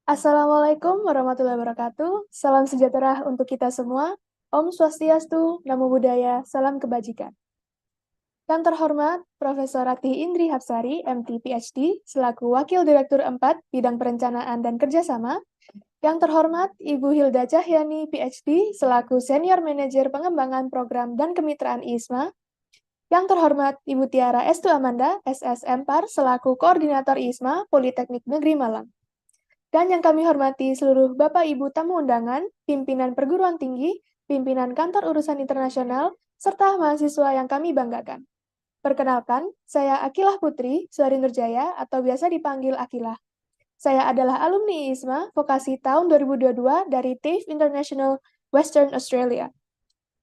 Assalamualaikum warahmatullahi wabarakatuh. Salam sejahtera untuk kita semua. Om Swastiastu, Namo Buddhaya, salam kebajikan. Yang terhormat, Profesor Ratih Indri Hapsari, MT PhD, selaku Wakil Direktur 4 Bidang Perencanaan dan Kerjasama. Yang terhormat, Ibu Hilda Cahyani, PhD, selaku Senior Manajer Pengembangan Program dan Kemitraan ISMA. Yang terhormat, Ibu Tiara Estu Amanda, SSM Par, selaku Koordinator ISMA, Politeknik Negeri Malang. Dan yang kami hormati seluruh Bapak Ibu tamu undangan, pimpinan perguruan tinggi, pimpinan kantor urusan internasional, serta mahasiswa yang kami banggakan. Perkenalkan, saya Akilah Putri, Suari Nurjaya, atau biasa dipanggil Akilah. Saya adalah alumni ISMA, vokasi tahun 2022 dari TAFE International Western Australia.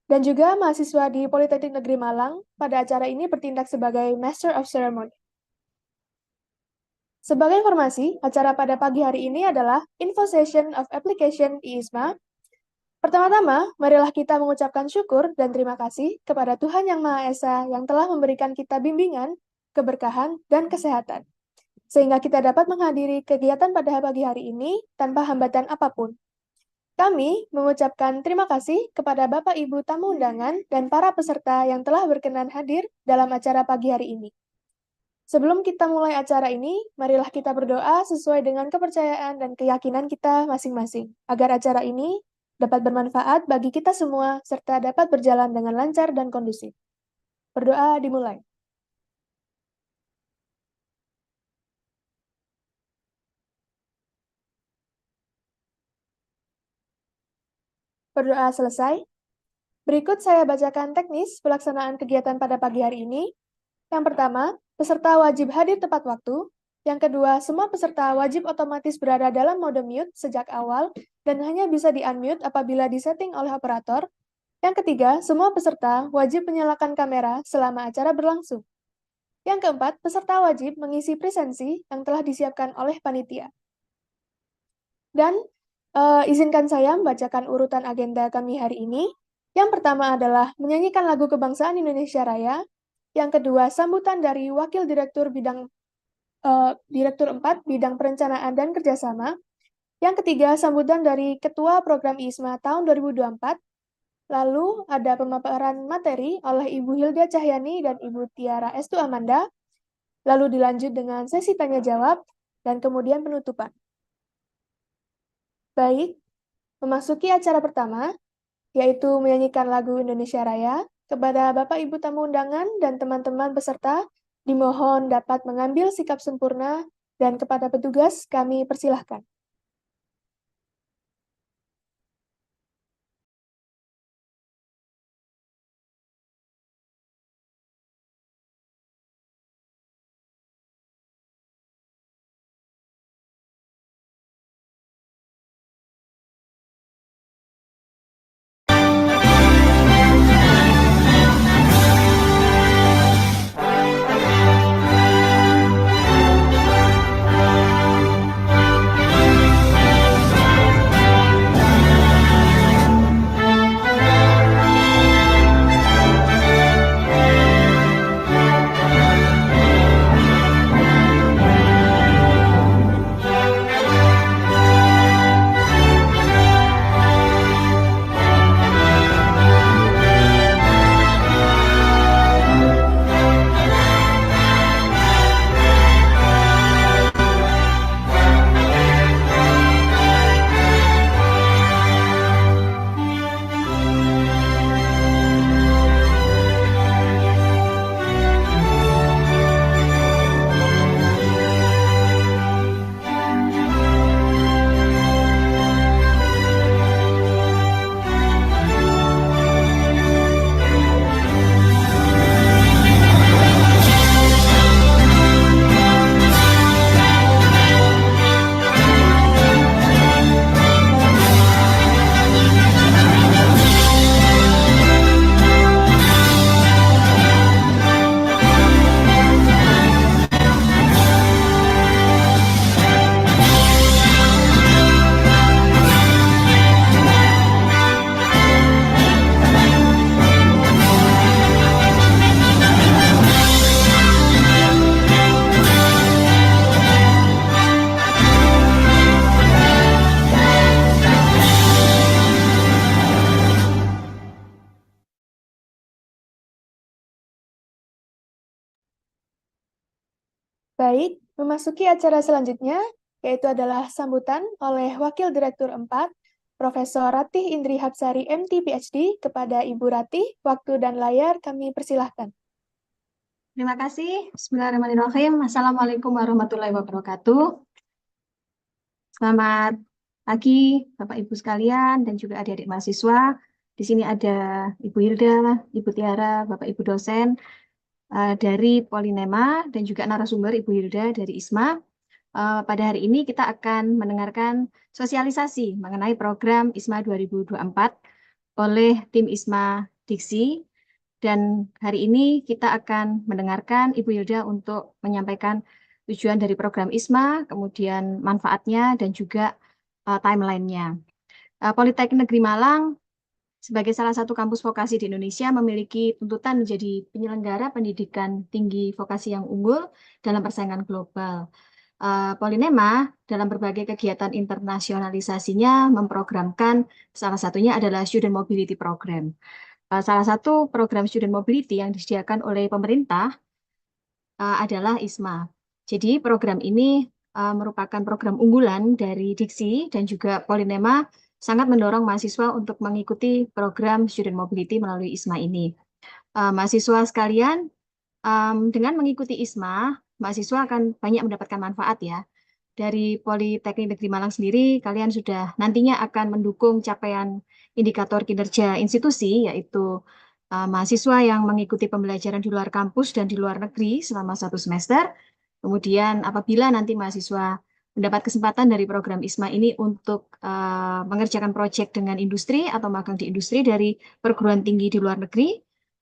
Dan juga mahasiswa di Politeknik Negeri Malang, pada acara ini bertindak sebagai Master of Ceremony. Sebagai informasi, acara pada pagi hari ini adalah Info Session of Application ISMA. Pertama-tama, marilah kita mengucapkan syukur dan terima kasih kepada Tuhan Yang Maha Esa yang telah memberikan kita bimbingan, keberkahan, dan kesehatan. Sehingga kita dapat menghadiri kegiatan pada pagi hari ini tanpa hambatan apapun. Kami mengucapkan terima kasih kepada Bapak Ibu tamu undangan dan para peserta yang telah berkenan hadir dalam acara pagi hari ini. Sebelum kita mulai acara ini, marilah kita berdoa sesuai dengan kepercayaan dan keyakinan kita masing-masing, agar acara ini dapat bermanfaat bagi kita semua, serta dapat berjalan dengan lancar dan kondusif. Berdoa dimulai. Berdoa selesai. Berikut saya bacakan teknis pelaksanaan kegiatan pada pagi hari ini. Yang pertama, peserta wajib hadir tepat waktu. Yang kedua, semua peserta wajib otomatis berada dalam mode mute sejak awal dan hanya bisa di-unmute apabila disetting oleh operator. Yang ketiga, semua peserta wajib menyalakan kamera selama acara berlangsung. Yang keempat, peserta wajib mengisi presensi yang telah disiapkan oleh panitia. Dan izinkan saya membacakan urutan agenda kami hari ini. Yang pertama adalah menyanyikan lagu kebangsaan Indonesia Raya. Yang kedua, sambutan dari Wakil Direktur 4 Bidang Perencanaan dan Kerjasama. Yang ketiga, sambutan dari Ketua Program ISMA tahun 2024. Lalu ada pemaparan materi oleh Ibu Hilda Cahyani dan Ibu Tiara Estu Amanda. Lalu dilanjut dengan sesi tanya-jawab dan kemudian penutupan. Baik, memasuki acara pertama, yaitu menyanyikan lagu Indonesia Raya. Kepada Bapak Ibu tamu undangan dan teman-teman peserta, dimohon dapat mengambil sikap sempurna dan kepada petugas kami persilahkan. Baik, memasuki acara selanjutnya, yaitu adalah sambutan oleh Wakil Direktur 4, Profesor Ratih Indri Hapsari MT PhD kepada Ibu Ratih. Waktu dan layar kami persilahkan. Terima kasih. Bismillahirrahmanirrahim. Assalamualaikum warahmatullahi wabarakatuh. Selamat pagi, Bapak Ibu sekalian, dan juga adik-adik mahasiswa. Di sini ada Ibu Hilda, Ibu Tiara, Bapak Ibu dosen dari Polinema, dan juga narasumber Ibu Hilda dari ISMA. Pada hari ini kita akan mendengarkan sosialisasi mengenai program ISMA 2024 oleh tim ISMA Diksi. Dan hari ini kita akan mendengarkan Ibu Hilda untuk menyampaikan tujuan dari program ISMA, kemudian manfaatnya, dan juga timeline-nya. Politeknik Negeri Malang sebagai salah satu kampus vokasi di Indonesia memiliki tuntutan menjadi penyelenggara pendidikan tinggi vokasi yang unggul dalam persaingan global. Polinema dalam berbagai kegiatan internasionalisasinya memprogramkan salah satunya adalah Student Mobility Program. Salah satu program Student Mobility yang disediakan oleh pemerintah adalah ISMA. Jadi program ini merupakan program unggulan dari Diksi dan juga Polinema sangat mendorong mahasiswa untuk mengikuti program Student Mobility melalui ISMA ini. Mahasiswa sekalian, dengan mengikuti ISMA, mahasiswa akan banyak mendapatkan manfaat ya. Dari Politeknik Negeri Malang sendiri, kalian sudah nantinya akan mendukung capaian indikator kinerja institusi, yaitu mahasiswa yang mengikuti pembelajaran di luar kampus dan di luar negeri selama 1 semester. Kemudian apabila nanti mahasiswa mendapat kesempatan dari program ISMA ini untuk mengerjakan proyek dengan industri atau magang di industri dari perguruan tinggi di luar negeri,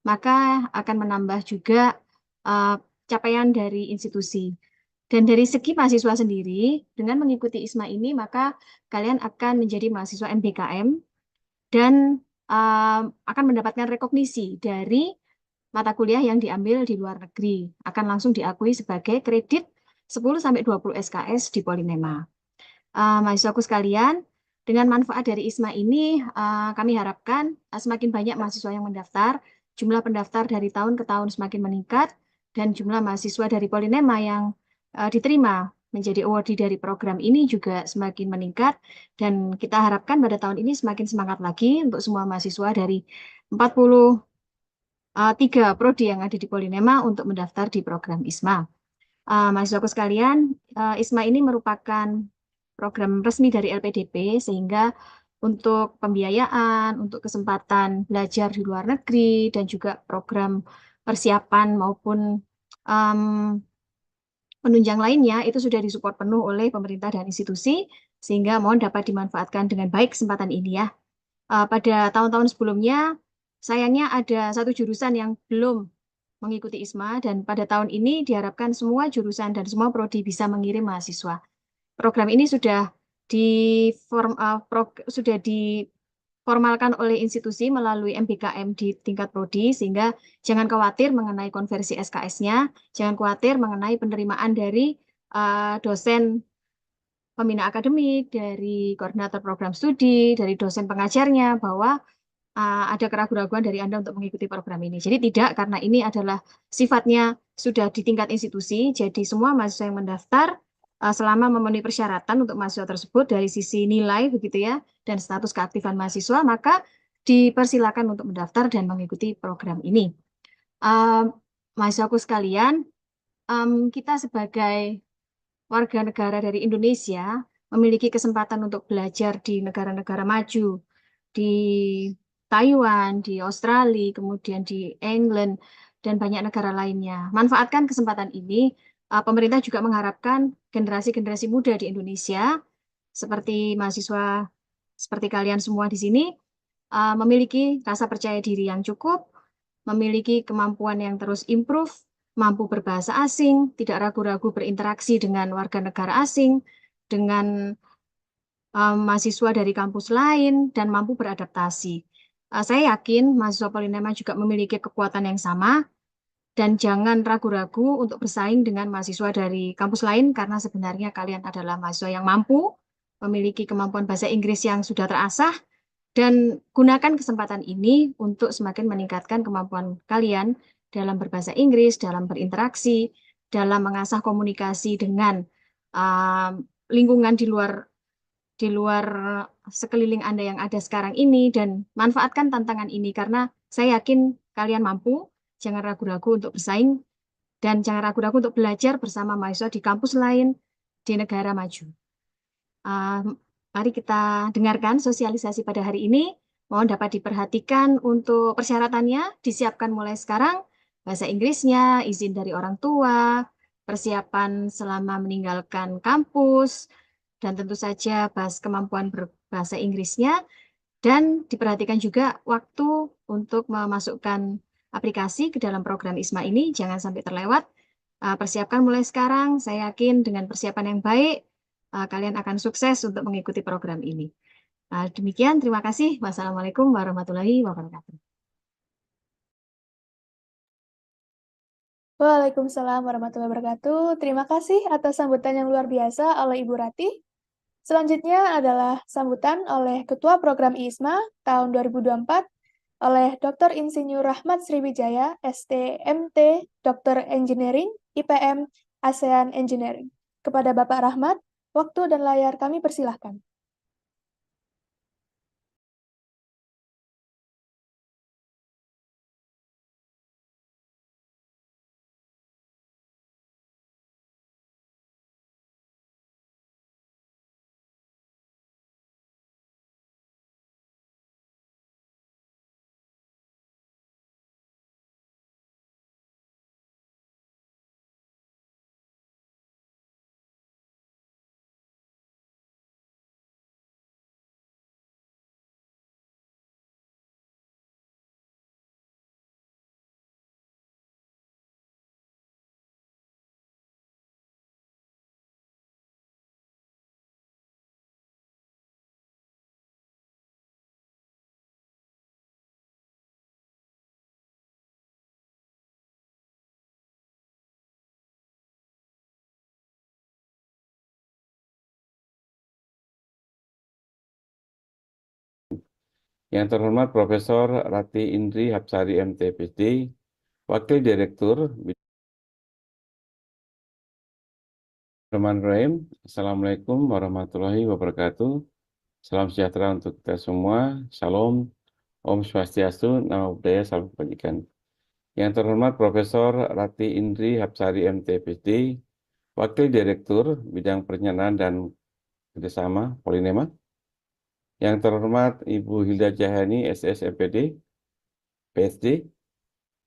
maka akan menambah juga capaian dari institusi. Dan dari segi mahasiswa sendiri, dengan mengikuti ISMA ini, maka kalian akan menjadi mahasiswa MBKM dan akan mendapatkan rekognisi dari mata kuliah yang diambil di luar negeri. Akan langsung diakui sebagai kredit 10-20 SKS di Polinema. Mahasiswaku sekalian, dengan manfaat dari ISMA ini, kami harapkan semakin banyak mahasiswa yang mendaftar, jumlah pendaftar dari tahun ke tahun semakin meningkat, dan jumlah mahasiswa dari Polinema yang diterima menjadi awardee dari program ini juga semakin meningkat, dan kita harapkan pada tahun ini semakin semangat lagi untuk semua mahasiswa dari 43 prodi yang ada di Polinema untuk mendaftar di program ISMA. Mahasiswaku sekalian, ISMA ini merupakan program resmi dari LPDP, sehingga untuk pembiayaan, untuk kesempatan belajar di luar negeri, dan juga program persiapan maupun penunjang lainnya itu sudah disupport penuh oleh pemerintah dan institusi, sehingga mohon dapat dimanfaatkan dengan baik kesempatan ini ya. Pada tahun-tahun sebelumnya, sayangnya ada satu jurusan yang belum mengikuti ISMA, dan pada tahun ini diharapkan semua jurusan dan semua prodi bisa mengirim mahasiswa. Program ini sudah diformalkan oleh institusi melalui MBKM di tingkat prodi, sehingga jangan khawatir mengenai konversi SKS-nya, jangan khawatir mengenai penerimaan dari dosen pembina akademik, dari koordinator program studi, dari dosen pengajarnya, bahwa ada keraguan-keraguan dari Anda untuk mengikuti program ini. Jadi tidak, karena ini adalah sifatnya sudah di tingkat institusi, jadi semua mahasiswa yang mendaftar selama memenuhi persyaratan untuk mahasiswa tersebut dari sisi nilai begitu ya, dan status keaktifan mahasiswa, maka dipersilakan untuk mendaftar dan mengikuti program ini. Mahasiswaku sekalian, kita sebagai warga negara dari Indonesia memiliki kesempatan untuk belajar di negara-negara maju, di Taiwan, di Australia, kemudian di England, dan banyak negara lainnya. Manfaatkan kesempatan ini. Pemerintah juga mengharapkan generasi-generasi muda di Indonesia, seperti mahasiswa seperti kalian semua di sini, memiliki rasa percaya diri yang cukup, memiliki kemampuan yang terus improve, mampu berbahasa asing, tidak ragu-ragu berinteraksi dengan warga negara asing, dengan mahasiswa dari kampus lain, dan mampu beradaptasi. Saya yakin mahasiswa Polinema juga memiliki kekuatan yang sama, dan jangan ragu-ragu untuk bersaing dengan mahasiswa dari kampus lain, karena sebenarnya kalian adalah mahasiswa yang mampu, memiliki kemampuan bahasa Inggris yang sudah terasah, dan gunakan kesempatan ini untuk semakin meningkatkan kemampuan kalian dalam berbahasa Inggris, dalam berinteraksi, dalam mengasah komunikasi dengan lingkungan di luar sekeliling Anda yang ada sekarang ini, dan manfaatkan tantangan ini karena saya yakin kalian mampu. Jangan ragu-ragu untuk bersaing dan jangan ragu-ragu untuk belajar bersama mahasiswa di kampus lain di negara maju. Mari kita dengarkan sosialisasi pada hari ini. Mohon dapat diperhatikan untuk persyaratannya, disiapkan mulai sekarang. Bahasa Inggrisnya, izin dari orang tua, persiapan selama meninggalkan kampus, dan tentu saja kemampuan berbahasa Inggrisnya. Dan diperhatikan juga waktu untuk memasukkan aplikasi ke dalam program ISMA ini, jangan sampai terlewat. Persiapkan mulai sekarang, saya yakin dengan persiapan yang baik, kalian akan sukses untuk mengikuti program ini. Demikian, terima kasih. Wassalamualaikum warahmatullahi wabarakatuh. Waalaikumsalam warahmatullahi wabarakatuh. Terima kasih atas sambutan yang luar biasa oleh Ibu Rati. Selanjutnya adalah sambutan oleh Ketua Program ISMA tahun 2024 oleh Dr. Insinyur Rahmat Sriwijaya, STMT, Dr. Engineering, IPM, ASEAN Engineering. Kepada Bapak Rahmat, waktu dan layar kami persilahkan. Yang terhormat Profesor Rati Indri Hapsari MT PhD, Wakil Direktur Bismillahirrahmanirrahim. Assalamualaikum warahmatullahi wabarakatuh. Salam sejahtera untuk kita semua. Shalom, Om Swastiastu, Namo Buddhaya, Salam Kebajikan. Yang terhormat Profesor Rati Indri Hapsari MT PhD, Wakil Direktur Bidang Perencanaan dan Kerjasama Polinema. Yang terhormat Ibu Hilda Jahani, SS MPD, PhD,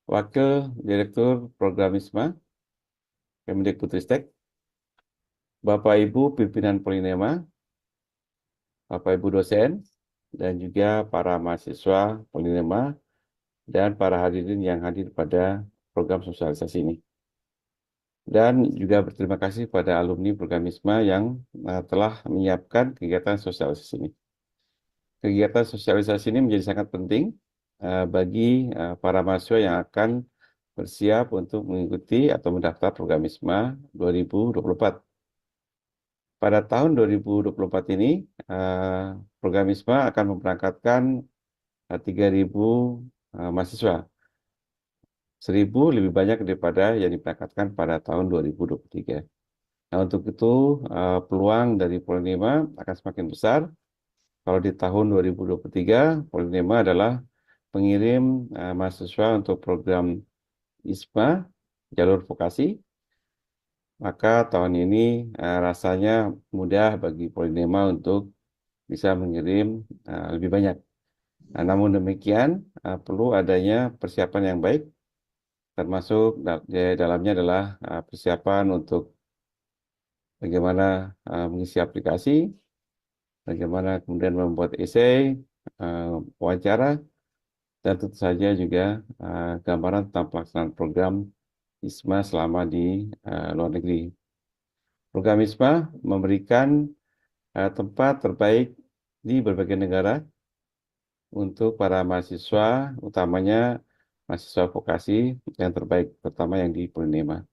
Wakil Direktur Program ISMA, Kemdikbudristek, Bapak Ibu pimpinan Polinema, Bapak Ibu dosen, dan juga para mahasiswa Polinema, dan para hadirin yang hadir pada program sosialisasi ini. Dan juga berterima kasih pada alumni program ISMA yang telah menyiapkan kegiatan sosialisasi ini. Kegiatan sosialisasi ini menjadi sangat penting bagi para mahasiswa yang akan bersiap untuk mengikuti atau mendaftar program ISMA 2024. Pada tahun 2024 ini, program ISMA akan memberangkatkan 3.000 mahasiswa. 1.000 lebih banyak daripada yang diberangkatkan pada tahun 2023. Nah, untuk itu peluang dari Polinema akan semakin besar. Kalau di tahun 2023, Polinema adalah pengirim mahasiswa untuk program ISMA, jalur vokasi. Maka tahun ini rasanya mudah bagi Polinema untuk bisa mengirim lebih banyak. Nah, namun demikian, perlu adanya persiapan yang baik, termasuk di dalamnya adalah persiapan untuk bagaimana mengisi aplikasi, bagaimana kemudian membuat esai, wawancara, dan tentu saja juga gambaran tentang pelaksanaan program ISMA selama di luar negeri. Program ISMA memberikan tempat terbaik di berbagai negara untuk para mahasiswa, utamanya mahasiswa vokasi yang terbaik, terutama yang di Polinema.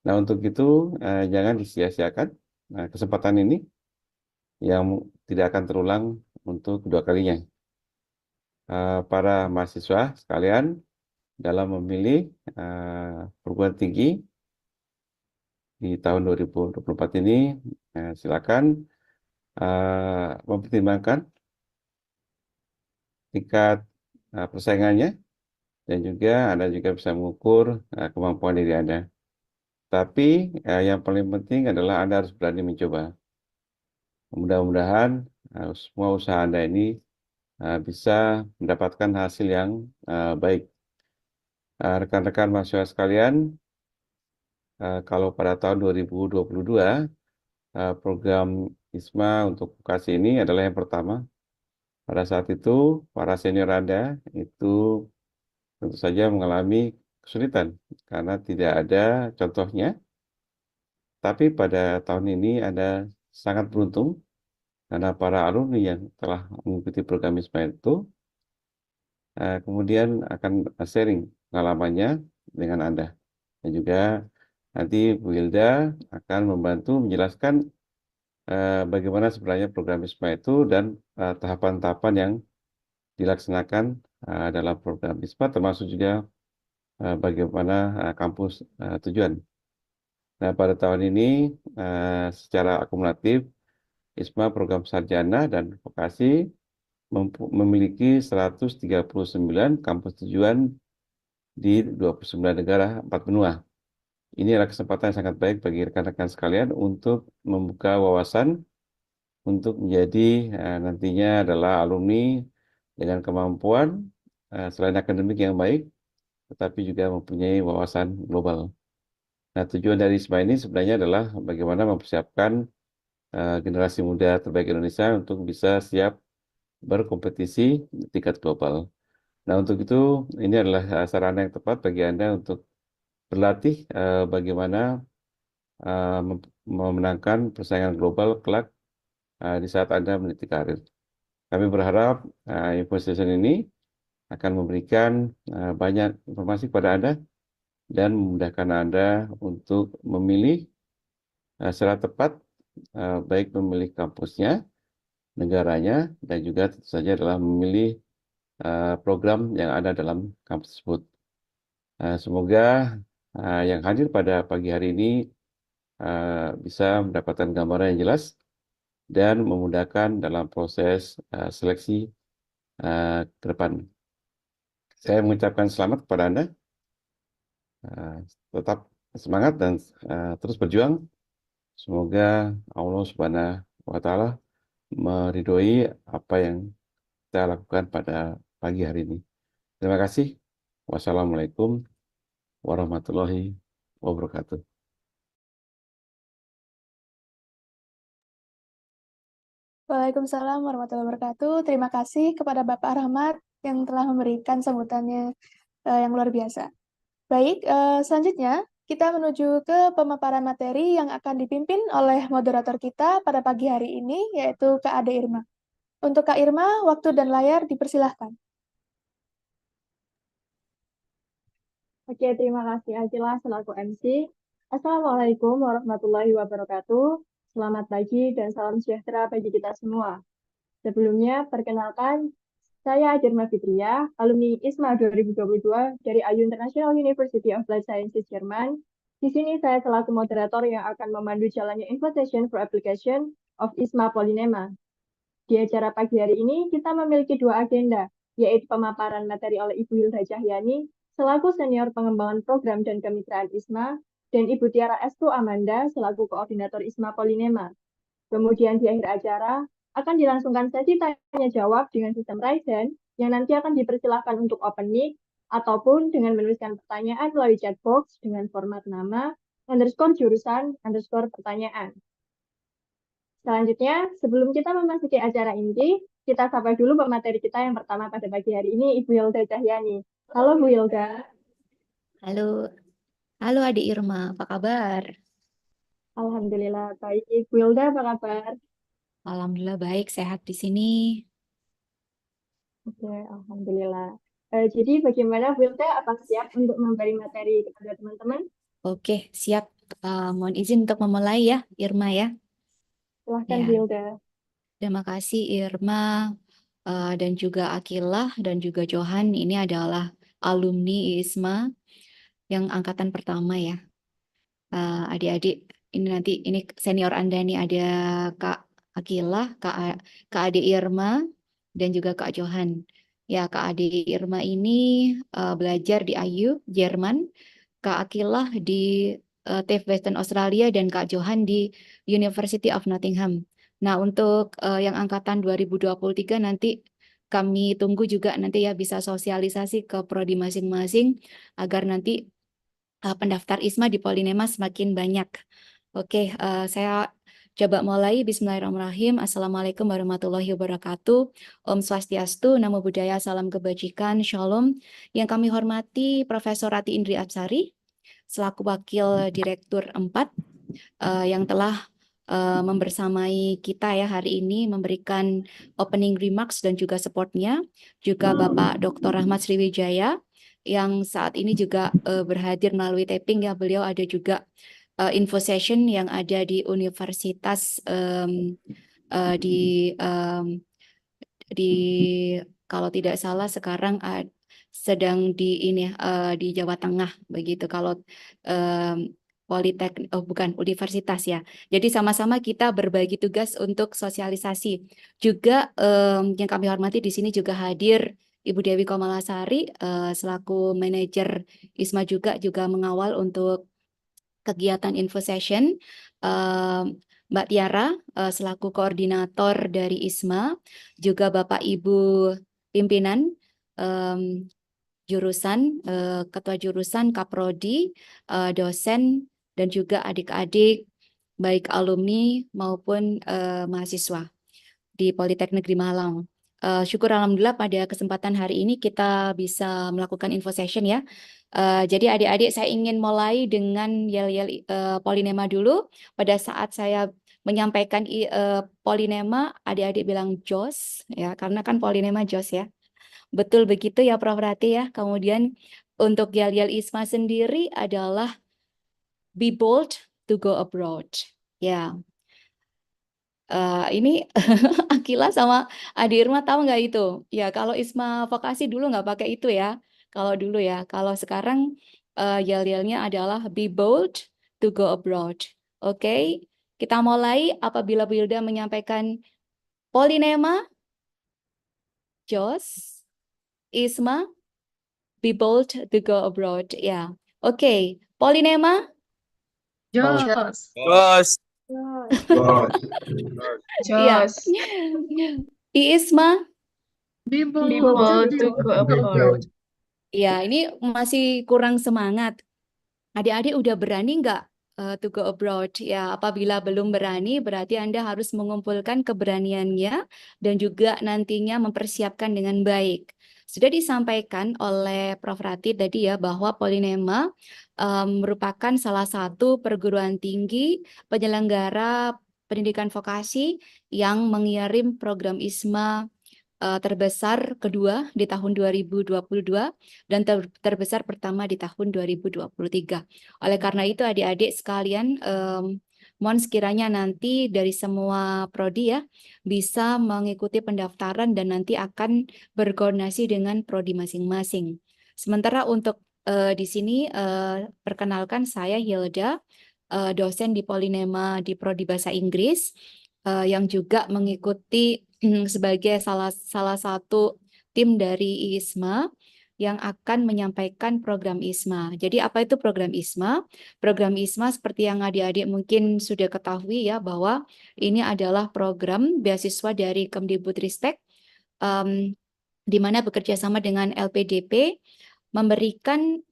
Nah, untuk itu jangan disia-siakan kesempatan ini yang tidak akan terulang untuk kedua kalinya. Para mahasiswa sekalian dalam memilih perguruan tinggi, di tahun 2024 ini, silakan mempertimbangkan tingkat persaingannya, dan juga Anda juga bisa mengukur kemampuan diri Anda. Tapi yang paling penting adalah Anda harus berani mencoba. Mudah-mudahan semua usaha Anda ini bisa mendapatkan hasil yang baik. Rekan-rekan mahasiswa sekalian, kalau pada tahun 2022 program ISMA untuk vokasi ini adalah yang pertama. Pada saat itu, para senior Anda itu tentu saja mengalami kesulitan karena tidak ada contohnya. Tapi pada tahun ini Anda sangat beruntung karena para alumni yang telah mengikuti program ISMA itu kemudian akan sharing pengalamannya dengan Anda. Dan juga nanti Bu Hilda akan membantu menjelaskan bagaimana sebenarnya program ISMA itu dan tahapan-tahapan yang dilaksanakan dalam program ISMA, termasuk juga bagaimana kampus tujuan. Nah, pada tahun ini secara akumulatif ISMA program sarjana dan vokasi memiliki 139 kampus tujuan di 29 negara 4 benua. Ini adalah kesempatan yang sangat baik bagi rekan-rekan sekalian untuk membuka wawasan untuk menjadi nantinya adalah alumni dengan kemampuan selain akademik yang baik, tetapi juga mempunyai wawasan global. Nah, tujuan dari ISMA ini sebenarnya adalah bagaimana mempersiapkan generasi muda terbaik Indonesia untuk bisa siap berkompetisi di tingkat global. Nah, untuk itu ini adalah sarana yang tepat bagi Anda untuk berlatih bagaimana memenangkan persaingan global kelak di saat Anda meniti karir. Kami berharap info session ini akan memberikan banyak informasi kepada Anda dan memudahkan Anda untuk memilih secara tepat, baik memilih kampusnya, negaranya, dan juga tentu saja adalah memilih program yang ada dalam kampus tersebut. Semoga yang hadir pada pagi hari ini bisa mendapatkan gambaran yang jelas dan memudahkan dalam proses seleksi ke depan. Saya mengucapkan selamat kepada Anda. Tetap semangat dan terus berjuang. Semoga Allah Subhanahu wa Ta'ala meridhoi apa yang kita lakukan pada pagi hari ini. Terima kasih. Wassalamualaikum warahmatullahi wabarakatuh. Waalaikumsalam warahmatullahi wabarakatuh. Terima kasih kepada Bapak Rahmat yang telah memberikan sambutannya yang luar biasa. Baik, selanjutnya kita menuju ke pemaparan materi yang akan dipimpin oleh moderator kita pada pagi hari ini, yaitu Kak Ade Irma. Untuk Kak Irma, waktu dan layar dipersilahkan. Oke, terima kasih Ajila selaku MC. Assalamualaikum warahmatullahi wabarakatuh. Selamat pagi dan salam sejahtera bagi kita semua. Sebelumnya, perkenalkan, saya Adirma Fitria, alumni ISMA 2022 dari IU International University of Life Sciences Jerman. Di sini saya selaku moderator yang akan memandu jalannya info session for application of ISMA Polynema. Di acara pagi hari ini, kita memiliki dua agenda, yaitu pemaparan materi oleh Ibu Hilda Cahyani, selaku senior pengembangan program dan kemitraan ISMA, dan Ibu Tiara Estu Amanda, selaku koordinator ISMA Polynema. Kemudian di akhir acara, akan dilangsungkan sesi tanya-jawab dengan sistem Raizen, yang nanti akan dipersilahkan untuk open mic, ataupun dengan menuliskan pertanyaan melalui chat box dengan format nama, _jurusan_pertanyaan. Selanjutnya, sebelum kita memasuki acara inti, kita sapa dulu pemateri kita yang pertama pada pagi hari ini, Ibu Hilda Cahyani. Halo Bu Hilda. Halo, halo Adik Irma, apa kabar? Alhamdulillah baik. Bu Hilda apa kabar? Alhamdulillah baik, sehat di sini. Oke, alhamdulillah. Jadi bagaimana Bu Hilda? Apakah siap untuk memberi materi kepada teman-teman? Oke, siap. Mohon izin untuk memulai ya, Irma ya. Silahkan Ya. Bu Hilda. Terima kasih Irma dan juga Akilah dan juga Johan. Ini adalah alumni ISMA yang angkatan pertama ya. Adik-adik, ini nanti ini senior Anda nih, ada Kak Akilah, Kak Ade Irma, dan juga Kak Johan. Ya, Kak Ade Irma ini belajar di IU, Jerman, Kak Akilah di TAFE Western Australia, dan Kak Johan di University of Nottingham. Nah, untuk yang angkatan 2023 nanti kami tunggu juga nanti ya bisa sosialisasi ke prodi masing-masing agar nanti pendaftar ISMA di Polinema semakin banyak. Oke, saya coba mulai. Bismillahirrahmanirrahim. Assalamualaikum warahmatullahi wabarakatuh. Om Swastiastu, Namo Buddhaya, Salam Kebajikan, Shalom. Yang kami hormati Profesor Rati Indri Absari, selaku Wakil Direktur 4, yang telah membersamai kita ya hari ini, memberikan opening remarks dan juga supportnya. Juga Bapak Dr. Rahmat Sriwijaya, yang saat ini juga berhadir melalui taping ya. Beliau ada juga info session yang ada di Universitas di kalau tidak salah sekarang sedang di ini di Jawa Tengah begitu. Kalau Politeknik, bukan universitas ya. Jadi sama-sama kita berbagi tugas untuk sosialisasi. Juga yang kami hormati di sini juga hadir Ibu Dewi Komalasari selaku manajer ISMA juga mengawal untuk kegiatan info session. Mbak Tiara selaku koordinator dari ISMA, juga Bapak Ibu pimpinan jurusan, ketua jurusan, kaprodi, dosen, dan juga adik-adik baik alumni maupun mahasiswa di Politeknik Negeri Malang. Syukur alhamdulillah pada kesempatan hari ini kita bisa melakukan info session ya. Jadi adik-adik, saya ingin mulai dengan yel-yel polinema dulu. Pada saat saya menyampaikan polinema, adik-adik bilang jos ya, karena kan polinema jos ya. Betul begitu ya Prof Rati ya. Kemudian untuk yel-yel ISMA sendiri adalah be bold to go abroad. Ya, ini Akila sama Adi Irma tahu nggak itu? Ya, kalau ISMA vokasi dulu nggak pakai itu ya. Kalau dulu ya. Kalau sekarang yel-yelnya adalah be bold to go abroad. Oke, kita mulai apabila Bu Hilda menyampaikan polinema, jos, ISMA, be bold to go abroad. Ya, oke. Polinema, Jos. Jos. ya. ISMA, Be bold to go abroad. ya, ini masih kurang semangat. Adik-adik udah berani nggak to go abroad? Ya, apabila belum berani, berarti Anda harus mengumpulkan keberaniannya dan juga nantinya mempersiapkan dengan baik. Sudah disampaikan oleh Prof. Rati tadi ya bahwa Polinema merupakan salah satu perguruan tinggi penyelenggara pendidikan vokasi yang mengirim program ISMA terbesar kedua di tahun 2022 dan terbesar pertama di tahun 2023. Oleh karena itu adik-adik sekalian, mohon sekiranya nanti dari semua prodi ya bisa mengikuti pendaftaran dan nanti akan berkoordinasi dengan prodi masing-masing. Sementara untuk di sini perkenalkan saya Hilda, dosen di Polinema di prodi Bahasa Inggris yang juga mengikuti sebagai salah satu tim dari ISMA yang akan menyampaikan program ISMA. Jadi apa itu program ISMA? Program ISMA seperti yang adik-adik mungkin sudah ketahui ya bahwa ini adalah program beasiswa dari Kemdikbudristek di mana bekerja sama dengan LPDP memberikan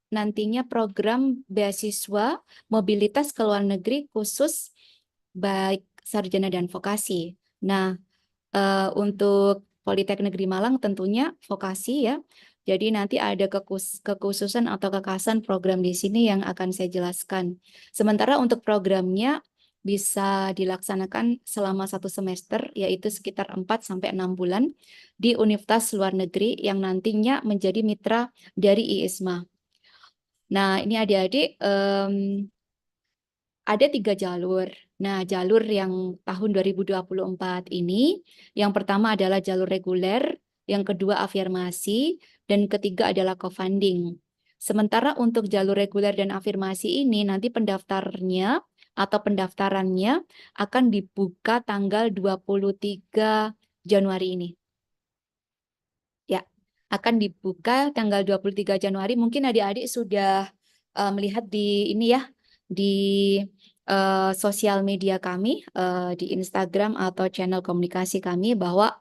nantinya program beasiswa mobilitas ke luar negeri khusus baik sarjana dan vokasi. Nah, untuk Politeknik Negeri Malang tentunya vokasi ya. Jadi nanti ada kekhususan atau kekhasan program di sini yang akan saya jelaskan. Sementara untuk programnya bisa dilaksanakan selama 1 semester, yaitu sekitar 4-6 bulan di universitas luar negeri yang nantinya menjadi mitra dari ISMA. Nah, ini adik-adik ada 3 jalur. Nah, jalur yang tahun 2024 ini, yang pertama adalah jalur reguler, yang kedua afirmasi, dan ketiga adalah co-funding. Sementara untuk jalur reguler dan afirmasi ini nanti pendaftarnya atau pendaftarannya akan dibuka tanggal 23 Januari ini. Ya, akan dibuka tanggal 23 Januari. Mungkin adik-adik sudah melihat di ini ya, di sosial media kami, di Instagram atau channel komunikasi kami bahwa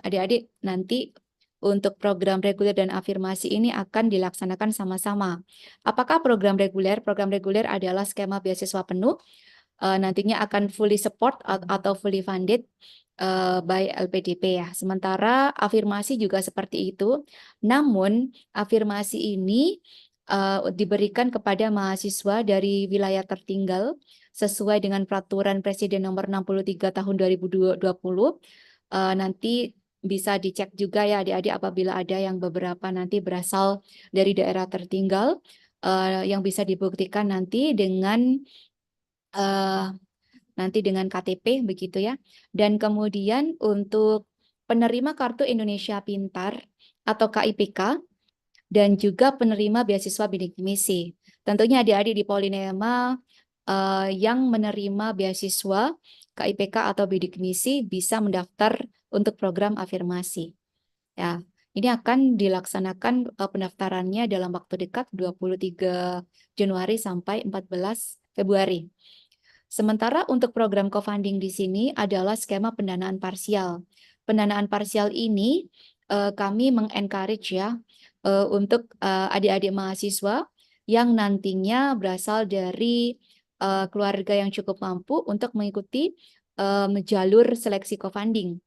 adik-adik nanti untuk program reguler dan afirmasi ini akan dilaksanakan sama-sama. Apakah program reguler? Program reguler adalah skema beasiswa penuh, nantinya akan fully support atau fully funded by LPDP ya. Sementara afirmasi juga seperti itu. Namun afirmasi ini diberikan kepada mahasiswa dari wilayah tertinggal sesuai dengan Peraturan Presiden Nomor 63 Tahun 2020. Nanti bisa dicek juga ya adik-adik apabila ada yang beberapa nanti berasal dari daerah tertinggal yang bisa dibuktikan nanti dengan KTP begitu ya. Dan kemudian untuk penerima Kartu Indonesia Pintar atau KIPK dan juga penerima beasiswa bidik misi. Tentunya adik-adik di Polinema yang menerima beasiswa KIPK atau bidik misi bisa mendaftar untuk program afirmasi. Ya, ini akan dilaksanakan pendaftarannya dalam waktu dekat 23 Januari sampai 14 Februari. Sementara untuk program co-funding di sini adalah skema pendanaan parsial. Pendanaan parsial ini kami mengencourage ya untuk adik-adik mahasiswa yang nantinya berasal dari keluarga yang cukup mampu untuk mengikuti jalur seleksi co-funding.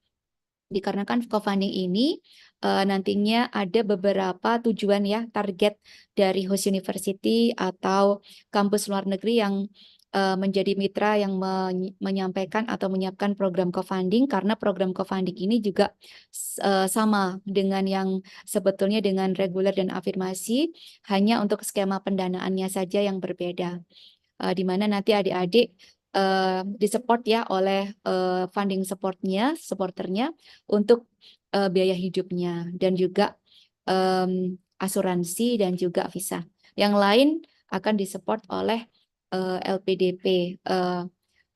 Dikarenakan co-funding ini nantinya ada beberapa tujuan ya, target dari host university atau kampus luar negeri yang menjadi mitra yang menyampaikan atau menyiapkan program co-funding, karena program co-funding ini juga sama dengan yang sebetulnya dengan reguler dan afirmasi, hanya untuk skema pendanaannya saja yang berbeda. Di mana nanti adik-adik disupport ya oleh funding supporternya untuk biaya hidupnya dan juga asuransi dan juga visa. Yang lain akan disupport oleh LPDP.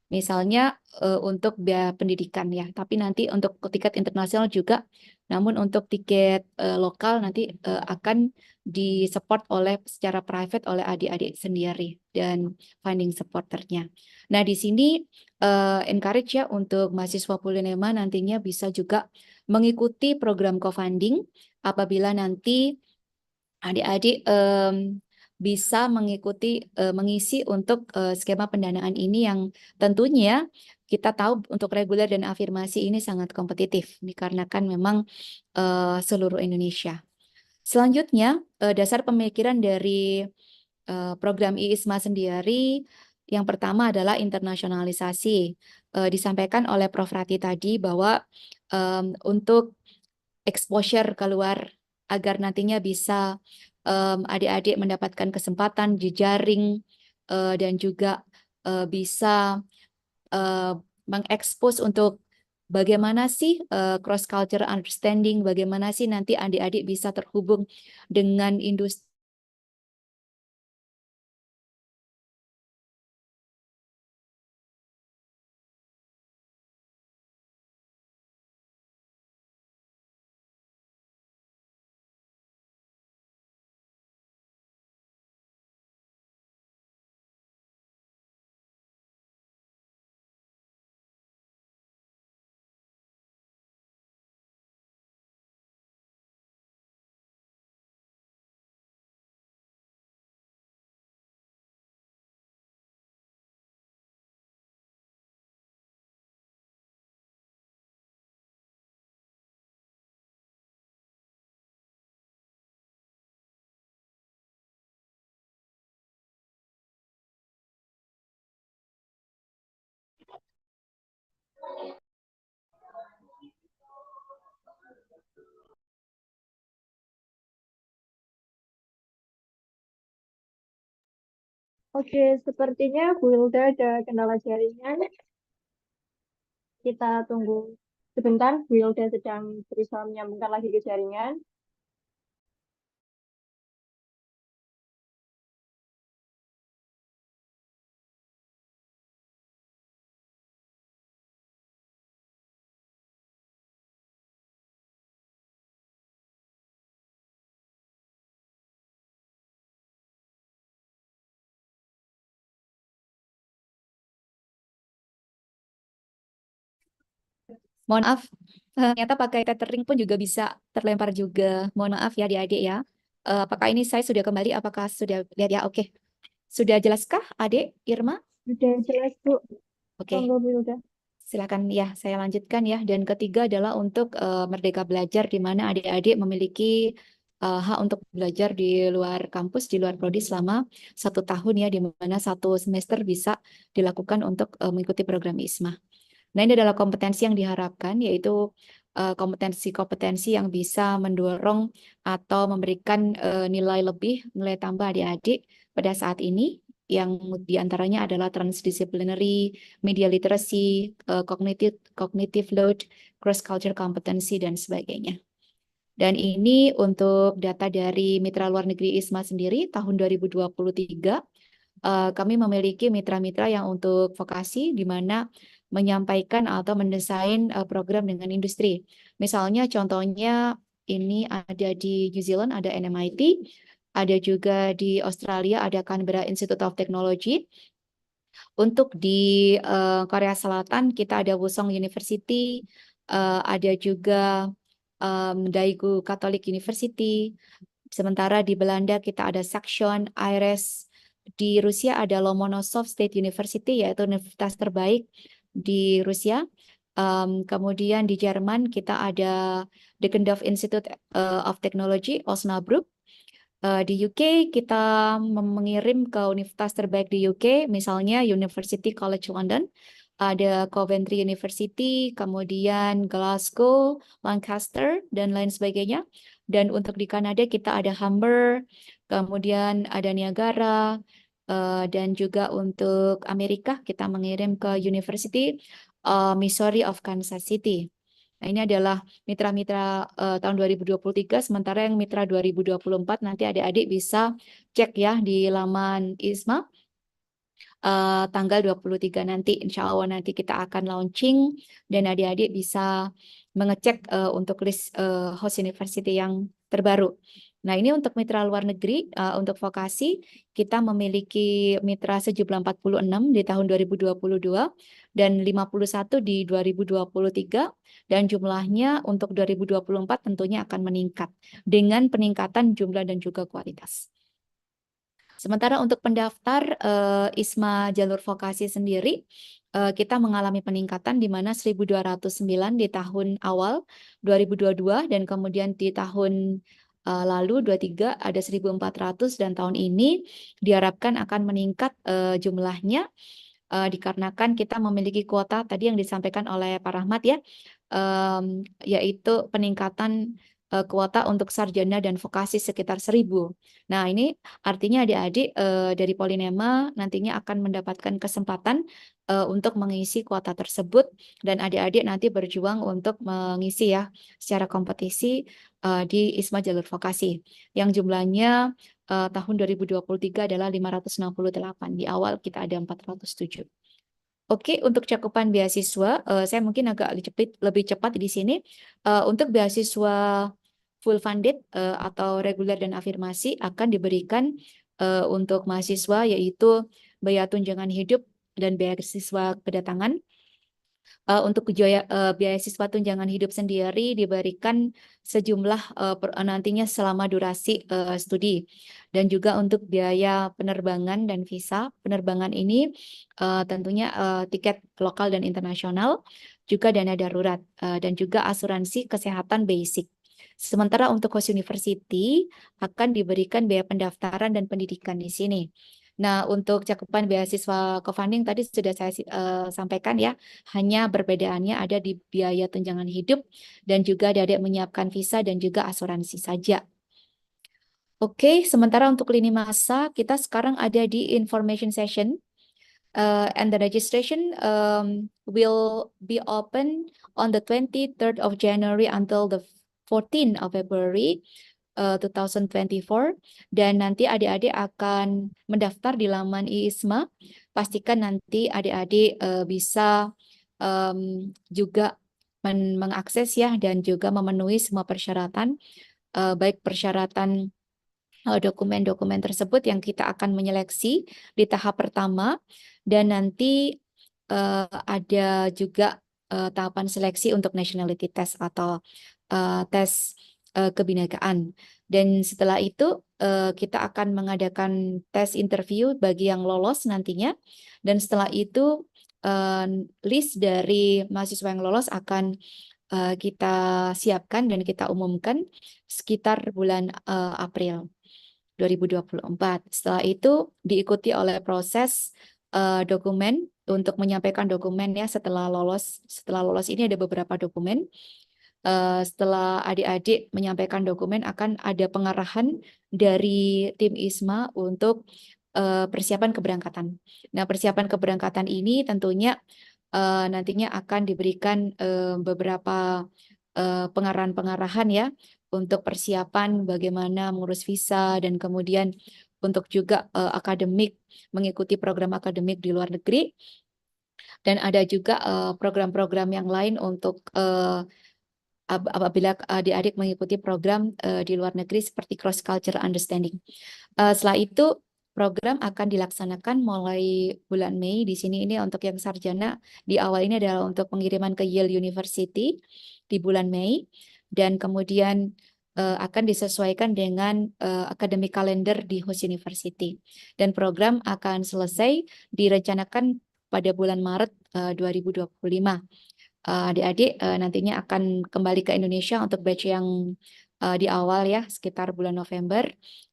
Misalnya untuk biaya pendidikan ya, tapi nanti untuk tiket internasional juga, namun untuk tiket lokal nanti akan disupport oleh secara private oleh adik-adik sendiri dan funding supporternya. Nah di sini encourage ya untuk mahasiswa Polinema nantinya bisa juga mengikuti program co-funding apabila nanti adik-adik bisa mengisi untuk skema pendanaan ini yang tentunya kita tahu untuk reguler dan afirmasi ini sangat kompetitif dikarenakan memang seluruh Indonesia. Selanjutnya dasar pemikiran dari program IISMA sendiri yang pertama adalah internasionalisasi. Disampaikan oleh Prof. Rati tadi bahwa untuk exposure keluar agar nantinya bisa adik-adik mendapatkan kesempatan jejaring dan juga bisa mengekspos untuk bagaimana sih cross culture understanding, bagaimana sih nanti adik-adik bisa terhubung dengan industri Oke, sepertinya Bu Hilda ada kendala jaringan. Kita tunggu sebentar, Bu Hilda sedang berusaha menyambungkan lagi ke jaringan. Mohon maaf, ternyata pakai tethering pun juga bisa terlempar juga. Mohon maaf ya adik-adik ya. Apakah ini saya sudah kembali? Apakah sudah lihat ya? Oke. Sudah jelaskah adik Irma? Udah jelas, Bu. Oke. Monggo, Bu Hilda. Silakan ya, saya lanjutkan ya. Dan ketiga adalah untuk Merdeka Belajar, di mana adik-adik memiliki hak untuk belajar di luar kampus, di luar prodi selama 1 tahun ya, di mana 1 semester bisa dilakukan untuk mengikuti program ISMA. Nah, ini adalah kompetensi yang diharapkan, yaitu kompetensi-kompetensi yang bisa mendorong atau memberikan nilai lebih, nilai tambah adik-adik pada saat ini, yang diantaranya adalah transdisciplinary, media literacy, cognitive load, cross-culture competency, dan sebagainya. Dan ini untuk data dari Mitra Luar Negeri ISMA sendiri tahun 2023. Kami memiliki mitra-mitra yang untuk vokasi, di mana menyampaikan atau mendesain program dengan industri. Misalnya contohnya ini ada di New Zealand, ada NMIT, ada juga di Australia, ada Canberra Institute of Technology. Untuk di Korea Selatan, kita ada Wusong University, ada juga Daegu Catholic University. Sementara di Belanda kita ada Saxion, IRES. Di Rusia ada Lomonosov State University, yaitu universitas terbaik di Rusia. Kemudian di Jerman kita ada Deckendorf Institute of Technology, Osnabrück. Di UK kita mengirim ke universitas terbaik di UK, misalnya University College London, ada Coventry University, kemudian Glasgow, Lancaster, dan lain sebagainya. Dan untuk di Kanada kita ada Humber, kemudian ada Niagara, dan juga untuk Amerika kita mengirim ke University Missouri of Kansas City. Nah, ini adalah mitra-mitra tahun 2023, sementara yang mitra 2024 nanti adik-adik bisa cek ya di laman ISMA. Tanggal 23 nanti, insya Allah nanti kita akan launching dan adik-adik bisa mengecek untuk list host university yang terbaru. Nah, ini untuk mitra luar negeri, untuk vokasi, kita memiliki mitra sejumlah 46 di tahun 2022 dan 51 di 2023, dan jumlahnya untuk 2024 tentunya akan meningkat dengan peningkatan jumlah dan juga kualitas. Sementara untuk pendaftar ISMA jalur vokasi sendiri, kita mengalami peningkatan di mana 1.209 di tahun awal 2022 dan kemudian di tahun lalu 23 ada 1.400 dan tahun ini diharapkan akan meningkat jumlahnya dikarenakan kita memiliki kuota tadi yang disampaikan oleh Pak Rahmat ya, yaitu peningkatan kuota untuk sarjana dan vokasi sekitar 1.000. Nah, ini artinya adik-adik dari Polinema nantinya akan mendapatkan kesempatan untuk mengisi kuota tersebut, dan adik-adik nanti berjuang untuk mengisi ya secara kompetisi di ISMA jalur vokasi yang jumlahnya tahun 2023 adalah 568. Di awal kita ada 407. Oke, untuk cakupan beasiswa, saya mungkin agak lebih cepat di sini. Untuk beasiswa full funded atau reguler dan afirmasi akan diberikan untuk mahasiswa, yaitu biaya tunjangan hidup dan beasiswa kedatangan. Untuk beasiswa tunjangan hidup sendiri diberikan sejumlah nantinya selama durasi studi, dan juga untuk biaya penerbangan dan visa penerbangan ini tentunya tiket lokal dan internasional, juga dana darurat dan juga asuransi kesehatan basic. Sementara untuk host university akan diberikan biaya pendaftaran dan pendidikan di sini. Nah, untuk cakupan beasiswa co-funding tadi sudah saya sampaikan ya, hanya perbedaannya ada di biaya tunjangan hidup dan juga adik menyiapkan visa dan juga asuransi saja. Oke, sementara untuk lini masa kita sekarang ada di information session, and the registration will be open on the 23rd of January until the 14th of February 2024, dan nanti adik-adik akan mendaftar di laman ISMA. Pastikan nanti adik-adik bisa juga mengakses ya dan juga memenuhi semua persyaratan, baik persyaratan dokumen-dokumen tersebut yang kita akan menyeleksi di tahap pertama, dan nanti ada juga tahapan seleksi untuk nationality test atau tes kebinekaan. Dan setelah itu kita akan mengadakan tes interview bagi yang lolos nantinya. Dan setelah itu list dari mahasiswa yang lolos akan kita siapkan dan kita umumkan sekitar bulan April 2024. Setelah itu diikuti oleh proses dokumen untuk menyampaikan dokumen ya setelah lolos. Setelah lolos ini ada beberapa dokumen. Setelah adik-adik menyampaikan dokumen akan ada pengarahan dari tim ISMA untuk persiapan keberangkatan. Nah, persiapan keberangkatan ini tentunya nantinya akan diberikan beberapa pengarahan-pengarahan ya untuk persiapan bagaimana mengurus visa dan kemudian untuk juga akademik, mengikuti program akademik di luar negeri. Dan ada juga program-program yang lain untuk apabila adik-adik mengikuti program di luar negeri seperti cross cultural understanding. Setelah itu program akan dilaksanakan mulai bulan Mei. Di sini ini untuk yang sarjana di awal ini adalah untuk pengiriman ke Yale University di bulan Mei dan kemudian akan disesuaikan dengan academic calendar di host university. Dan program akan selesai direncanakan pada bulan Maret 2025. Adik-adik nantinya akan kembali ke Indonesia untuk batch yang di awal ya, sekitar bulan November.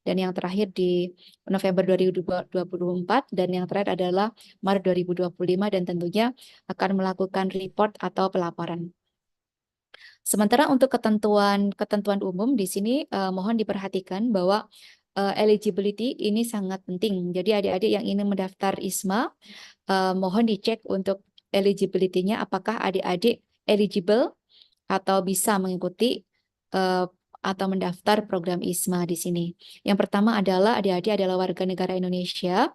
Dan yang terakhir di November 2024. Dan yang terakhir adalah Maret 2025 dan tentunya akan melakukan report atau pelaporan. Sementara untuk ketentuan umum di sini mohon diperhatikan bahwa eligibility ini sangat penting. Jadi adik-adik yang ingin mendaftar ISMA mohon dicek untuk eligibility-nya apakah adik-adik eligible atau bisa mengikuti atau mendaftar program ISMA di sini. Yang pertama adalah adik-adik adalah warga negara Indonesia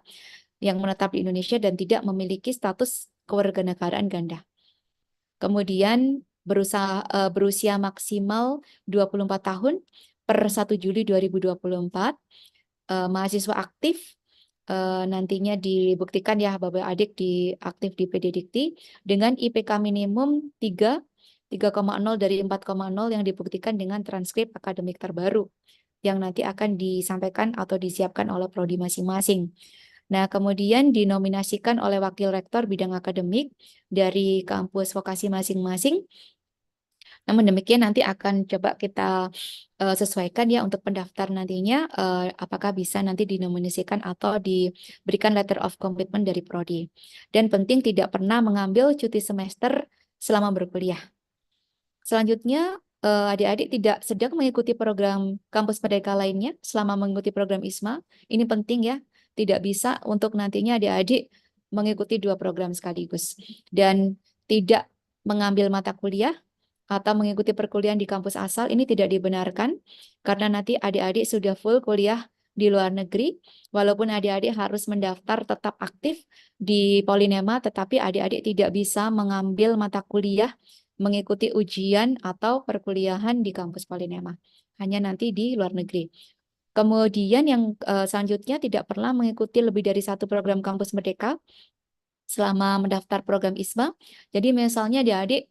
yang menetap di Indonesia dan tidak memiliki status kewarganegaraan ganda. Kemudian berusia maksimal 24 tahun per 1 Juli 2024. Mahasiswa aktif nantinya dibuktikan ya Bapak Adik aktif di PD Dikti dengan IPK minimum 3,0 dari 4,0 yang dibuktikan dengan transkrip akademik terbaru yang nanti akan disampaikan atau disiapkan oleh prodi masing-masing. Nah, kemudian dinominasikan oleh wakil rektor bidang akademik dari kampus vokasi masing-masing. Namun demikian nanti akan coba kita sesuaikan ya untuk pendaftar nantinya apakah bisa nanti dinominasikan atau diberikan letter of commitment dari prodi. Dan penting tidak pernah mengambil cuti semester selama berkuliah. Selanjutnya adik-adik tidak sedang mengikuti program kampus merdeka lainnya selama mengikuti program ISMA. Ini penting ya, tidak bisa untuk nantinya adik-adik mengikuti 2 program sekaligus. Dan tidak mengambil mata kuliah atau mengikuti perkuliahan di kampus asal ini tidak dibenarkan karena nanti adik-adik sudah full kuliah di luar negeri walaupun adik-adik harus mendaftar tetap aktif di Polinema tetapi adik-adik tidak bisa mengambil mata kuliah mengikuti ujian atau perkuliahan di kampus Polinema hanya nanti di luar negeri. Kemudian yang selanjutnya tidak pernah mengikuti lebih dari 1 program kampus merdeka selama mendaftar program ISMA. Jadi misalnya adik-adik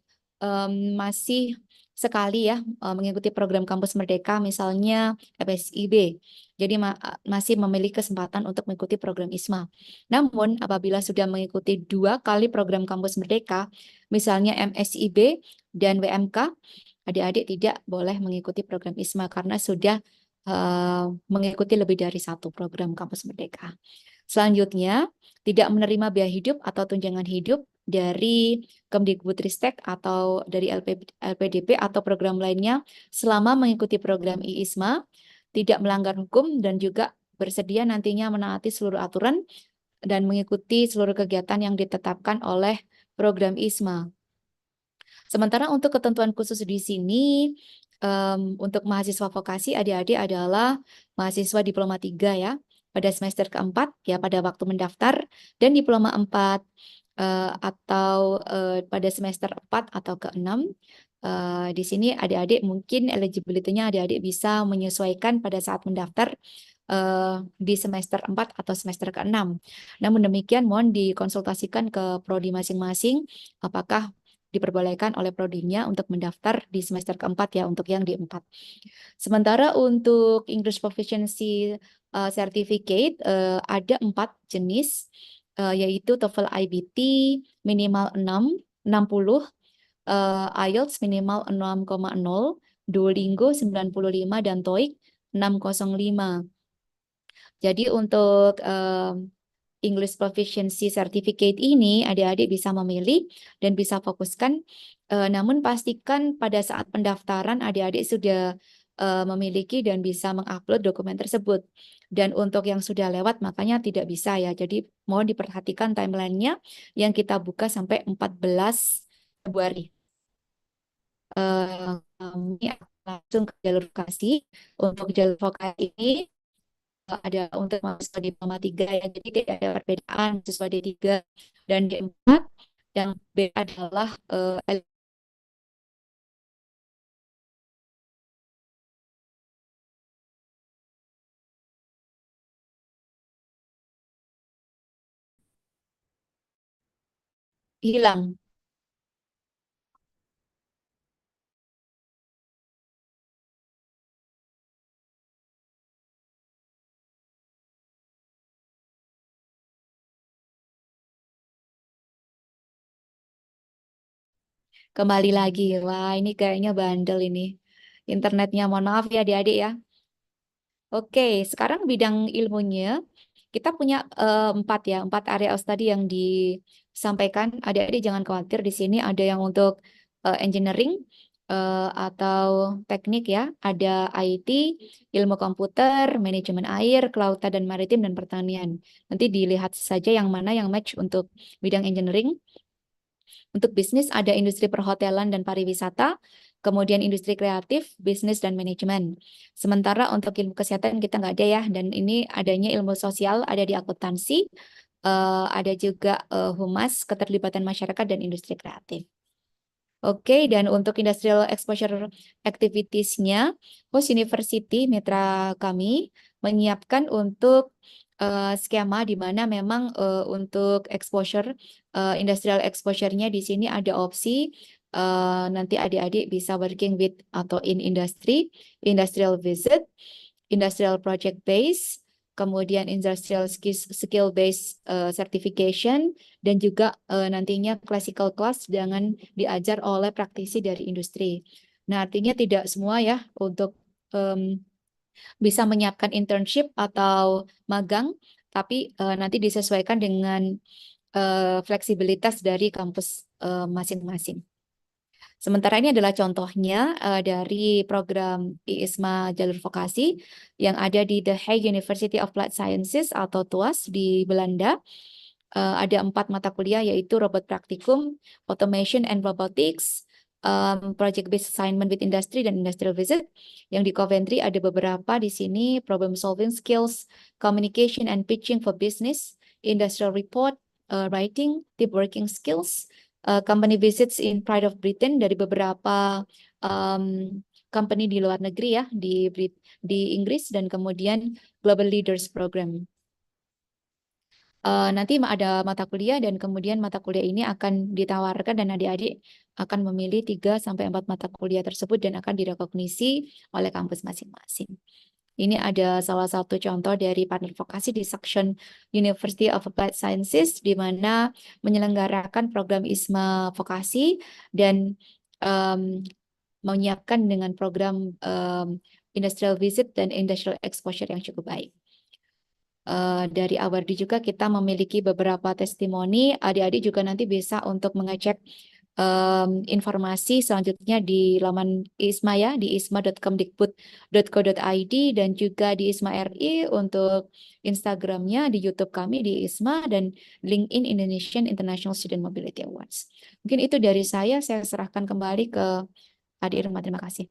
masih sekali ya mengikuti program kampus merdeka misalnya FSIB. Jadi masih memiliki kesempatan untuk mengikuti program ISMA. Namun apabila sudah mengikuti 2 kali program kampus merdeka, misalnya MSIB dan WMK, adik-adik tidak boleh mengikuti program ISMA karena sudah mengikuti lebih dari 1 program kampus merdeka. Selanjutnya, tidak menerima biaya hidup atau tunjangan hidup dari Kemdikbudristek atau dari LPDP atau program lainnya selama mengikuti program ISMA, tidak melanggar hukum dan juga bersedia nantinya menaati seluruh aturan dan mengikuti seluruh kegiatan yang ditetapkan oleh program ISMA. Sementara untuk ketentuan khusus di sini, untuk mahasiswa vokasi adik-adik adalah mahasiswa diploma 3 ya, pada semester keempat ya pada waktu mendaftar dan diploma 4 atau pada semester 4 atau ke-6. Di sini adik-adik mungkin eligibility-nya adik-adik bisa menyesuaikan pada saat mendaftar di semester 4 atau semester ke-6. Namun demikian mohon dikonsultasikan ke prodi masing-masing apakah diperbolehkan oleh prodinya untuk mendaftar di semester keempat ya untuk yang di 4. Sementara untuk English Proficiency Certificate ada 4 jenis yaitu TOEFL IBT minimal 60, IELTS minimal 6,0, Duolingo 95 dan TOEIC 605. Jadi untuk English Proficiency Certificate ini adik-adik bisa memilih dan bisa fokuskan. Namun pastikan pada saat pendaftaran adik-adik sudah memiliki dan bisa mengupload dokumen tersebut. Dan untuk yang sudah lewat makanya tidak bisa ya. Jadi mohon diperhatikan timelinenya yang kita buka sampai 14 Februari. Kami akan langsung ke jalur vokasi. Untuk jalur vokasi ini ada untuk mahasiswa diploma 3 ya, jadi tidak ada perbedaan mahasiswa D3 dan D4. Yang beda adalah hilang. Kembali lagi, wah ini kayaknya bandel ini internetnya, mohon maaf ya adik-adik ya. Oke, sekarang bidang ilmunya kita punya 4 area study yang disampaikan. Adik-adik jangan khawatir, di sini ada yang untuk engineering atau teknik ya, ada IT, ilmu komputer, manajemen air, kelautan dan maritim dan pertanian. Nanti dilihat saja yang mana yang match untuk bidang engineering. Untuk bisnis ada industri perhotelan dan pariwisata, kemudian industri kreatif, bisnis dan manajemen. Sementara untuk ilmu kesehatan kita nggak ada ya, dan ini adanya ilmu sosial ada di akuntansi, ada juga humas, keterlibatan masyarakat dan industri kreatif. Oke, dan untuk industrial exposure activities-nya, Host University mitra kami menyiapkan untuk skema di mana memang untuk exposure, industrial exposure-nya di sini ada opsi nanti adik-adik bisa working with atau in industry, industrial visit, industrial project base, kemudian industrial skill based certification, dan juga nantinya classical class dengan diajar oleh praktisi dari industri. Nah, artinya tidak semua ya untuk bisa menyiapkan internship atau magang, tapi nanti disesuaikan dengan fleksibilitas dari kampus masing-masing. Sementara ini adalah contohnya dari program IISMA jalur vokasi yang ada di The Hague University of Applied Sciences atau TUAS di Belanda. Ada 4 mata kuliah yaitu robot praktikum, automation and robotics, project based assignment with industry dan industrial visit. Yang di Coventry ada beberapa di sini, problem solving skills, communication and pitching for business, industrial report, writing, team working skills, company visits in Pride of Britain dari beberapa company di luar negeri ya, di Inggris, dan kemudian Global Leaders Program. Nanti ada mata kuliah dan kemudian mata kuliah ini akan ditawarkan dan adik-adik akan memilih 3-4 mata kuliah tersebut dan akan direkognisi oleh kampus masing-masing. Ini ada salah satu contoh dari partner vokasi di Saxion University of Applied Sciences di mana menyelenggarakan program IISMA vokasi dan menyiapkan dengan program industrial visit dan industrial exposure yang cukup baik. Dari Awardi juga kita memiliki beberapa testimoni. Adik-adik juga nanti bisa untuk mengecek informasi selanjutnya di laman IISMA ya, di isma.kemdikbud.co.id dan juga di IISMA RI untuk Instagramnya, di YouTube kami di IISMA dan LinkedIn Indonesian International Student Mobility Awards. Mungkin itu dari saya serahkan kembali ke Adik Irma. Terima kasih.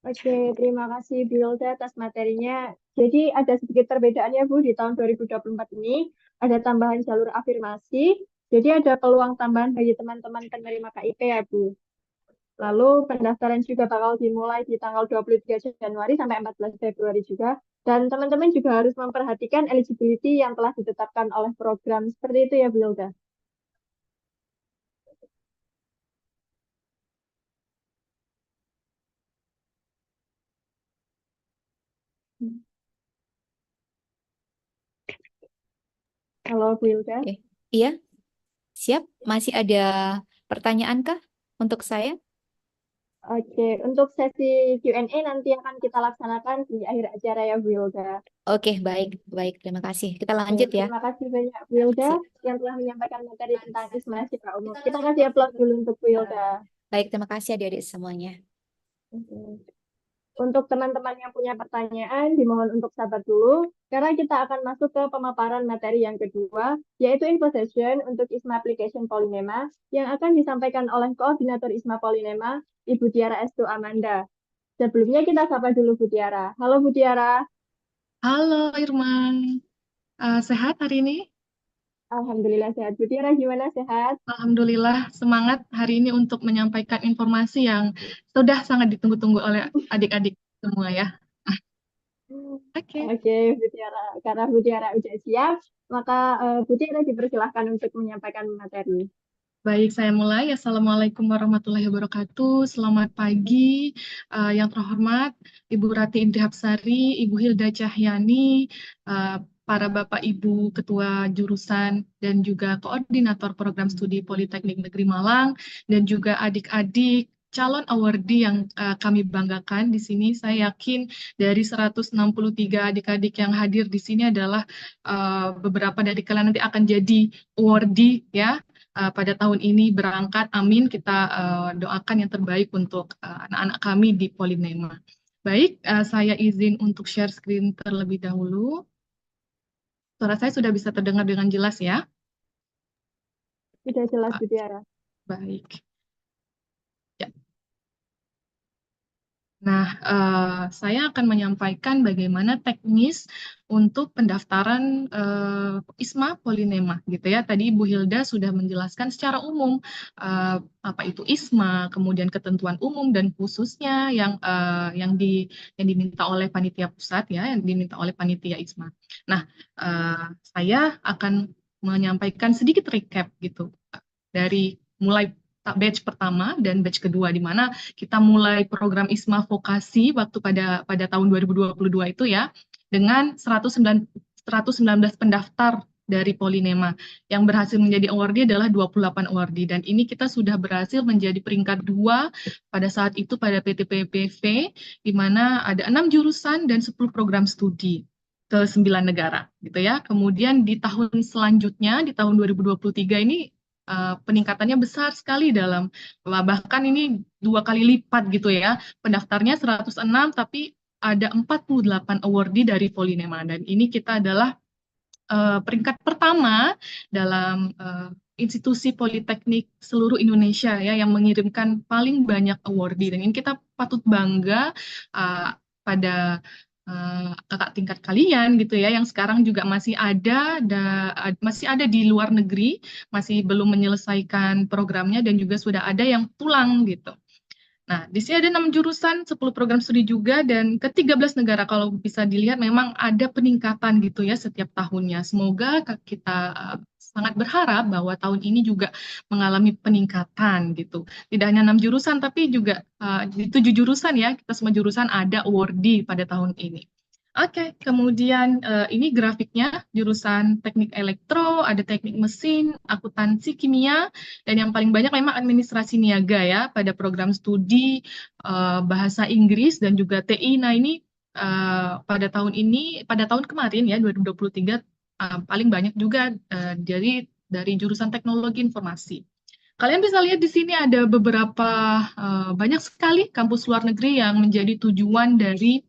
Oke, terima kasih Bu Yolda atas materinya. Jadi ada sedikit perbedaannya Bu di tahun 2024 ini. Ada tambahan jalur afirmasi. Jadi ada peluang tambahan bagi teman-teman penerima KIP ya Bu. Lalu pendaftaran juga bakal dimulai di tanggal 23 Januari sampai 14 Februari juga. Dan teman-teman juga harus memperhatikan eligibility yang telah ditetapkan oleh program. Seperti itu ya Bu Yolda. Halo Bu Hilda. Iya, siap. Masih ada pertanyaan kah untuk saya? Oke, untuk sesi Q&A nanti akan kita laksanakan di akhir acara ya Bu Hilda. Oke, baik, baik. Terima kasih. Kita Oke, lanjut ya. terima kasih banyak Bu Hilda Siap. yang telah menyampaikan materi tentang ISMA secara umum. Kita kasih aplaus dulu untuk Bu Hilda. Baik, terima kasih adik-adik semuanya. Oke. Untuk teman-teman yang punya pertanyaan, dimohon untuk sabar dulu, karena kita akan masuk ke pemaparan materi yang kedua, yaitu info session untuk ISMA Application Polynema, yang akan disampaikan oleh Koordinator ISMA Polynema, Ibu Tiara Estu Amanda. Sebelumnya kita sapa dulu Bu Tiara. Halo Bu Tiara. Halo Irman, sehat hari ini? Alhamdulillah sehat. Bu Tiara gimana, sehat? Alhamdulillah semangat hari ini untuk menyampaikan informasi yang sudah sangat ditunggu-tunggu oleh adik-adik semua ya. Oke. Oke, Bu Tiara. Karena Bu Tiara udah siap, maka Bu Tiara dipersilahkan untuk menyampaikan materi. Baik, saya mulai. Assalamualaikum warahmatullahi wabarakatuh. Selamat pagi, yang terhormat Ibu Rati Indri Hapsari, Ibu Hilda Cahyani, para Bapak Ibu Ketua Jurusan dan juga Koordinator Program Studi Politeknik Negeri Malang, dan juga adik-adik calon awardee yang kami banggakan di sini. Saya yakin dari 163 adik-adik yang hadir di sini adalah beberapa dari kalian nanti akan jadi awardee ya. Pada tahun ini berangkat, amin, kita doakan yang terbaik untuk anak-anak kami di Polynema. Baik, saya izin untuk share screen terlebih dahulu. Suara saya sudah bisa terdengar dengan jelas ya? Sudah jelas Bu Tiara. Baik. Ya. Nah, saya akan menyampaikan bagaimana teknis untuk pendaftaran ISMA Polynema, gitu ya. Tadi Ibu Hilda sudah menjelaskan secara umum apa itu ISMA, kemudian ketentuan umum dan khususnya yang diminta oleh panitia pusat ya, yang diminta oleh panitia ISMA. Nah, saya akan menyampaikan sedikit recap gitu dari mulai batch pertama dan batch kedua, di mana kita mulai program ISMA Vokasi waktu pada tahun 2022 itu ya, dengan 119 pendaftar dari Polynema. Yang berhasil menjadi awardee adalah 28 awardee, dan ini kita sudah berhasil menjadi peringkat 2 pada saat itu pada PTPPV, di mana ada 6 jurusan dan 10 program studi ke 9 negara gitu ya. Kemudian di tahun selanjutnya, di tahun 2023 ini peningkatannya besar sekali bahkan ini 2 kali lipat gitu ya. Pendaftarnya 106 tapi ada 48 awardee dari Polynema, dan ini kita adalah peringkat pertama dalam institusi politeknik seluruh Indonesia ya yang mengirimkan paling banyak awardee, dan ini kita patut bangga pada kakak tingkat kalian gitu ya, yang sekarang juga masih ada di luar negeri, masih belum menyelesaikan programnya, dan juga sudah ada yang pulang gitu. Nah, di sini ada 6 jurusan, 10 program studi juga, dan ke 13 negara. Kalau bisa dilihat memang ada peningkatan gitu ya setiap tahunnya. Semoga kita sangat berharap bahwa tahun ini juga mengalami peningkatan gitu. Tidak hanya 6 jurusan, tapi juga di 7 jurusan ya, kita semua jurusan ada awardee pada tahun ini. Oke, kemudian ini grafiknya, jurusan teknik elektro, ada teknik mesin, akuntansi kimia, dan yang paling banyak memang administrasi niaga ya, pada program studi bahasa Inggris dan juga TI. Nah ini pada tahun kemarin ya, 2023, paling banyak juga dari jurusan teknologi informasi. Kalian bisa lihat di sini ada beberapa banyak sekali kampus luar negeri yang menjadi tujuan dari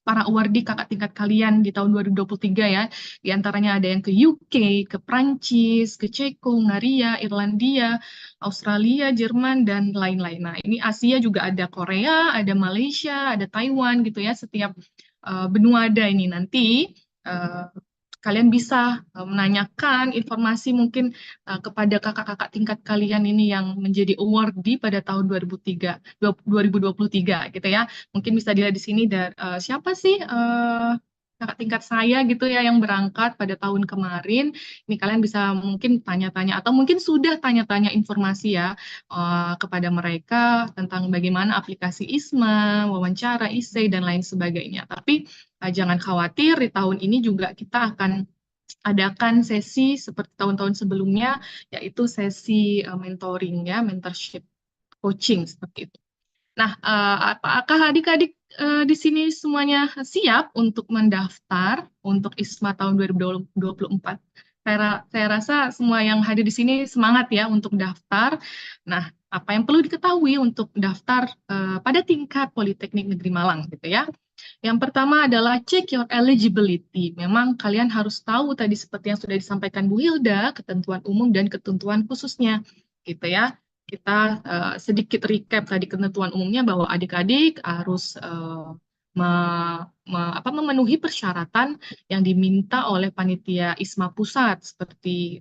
para awardee kakak tingkat kalian di tahun 2023 ya. Di antaranya ada yang ke UK, ke Prancis, ke Ceko, Hungaria, Irlandia, Australia, Jerman, dan lain-lain. Nah, ini Asia juga ada Korea, ada Malaysia, ada Taiwan gitu ya. Setiap benua ada ini. Nanti kalian bisa menanyakan informasi mungkin kepada kakak-kakak tingkat kalian ini yang menjadi awardee pada tahun 2023 gitu ya. Mungkin bisa dilihat di sini siapa sih kakak tingkat saya gitu ya yang berangkat pada tahun kemarin. Ini kalian bisa mungkin tanya-tanya atau mungkin sudah tanya-tanya informasi ya kepada mereka tentang bagaimana aplikasi ISMA, wawancara, essay, dan lain sebagainya. Tapi jangan khawatir, di tahun ini juga kita akan adakan sesi seperti tahun-tahun sebelumnya, yaitu sesi mentoring ya, mentorship coaching seperti itu. Nah, apakah adik-adik di sini semuanya siap untuk mendaftar untuk ISMA tahun 2024? Saya rasa semua yang hadir di sini semangat ya untuk daftar. Nah, apa yang perlu diketahui untuk daftar pada tingkat Politeknik Negeri Malang gitu ya. Yang pertama adalah check your eligibility. Memang kalian harus tahu tadi seperti yang sudah disampaikan Bu Hilda, ketentuan umum dan ketentuan khususnya gitu ya. Kita sedikit recap tadi ketentuan umumnya bahwa adik-adik harus memenuhi persyaratan yang diminta oleh panitia ISMA pusat seperti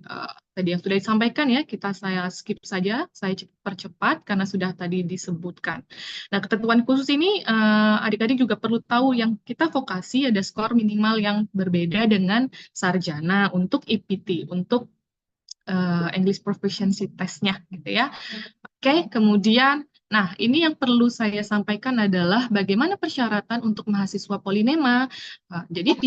tadi yang sudah disampaikan ya. Saya skip saja, saya percepat karena sudah tadi disebutkan. Nah, ketentuan khusus ini adik-adik juga perlu tahu yang kita vokasi ada skor minimal yang berbeda dengan sarjana untuk IPT, untuk English Proficiency Test-nya gitu ya. Oke, kemudian, nah ini yang perlu saya sampaikan adalah bagaimana persyaratan untuk mahasiswa Polinema. Jadi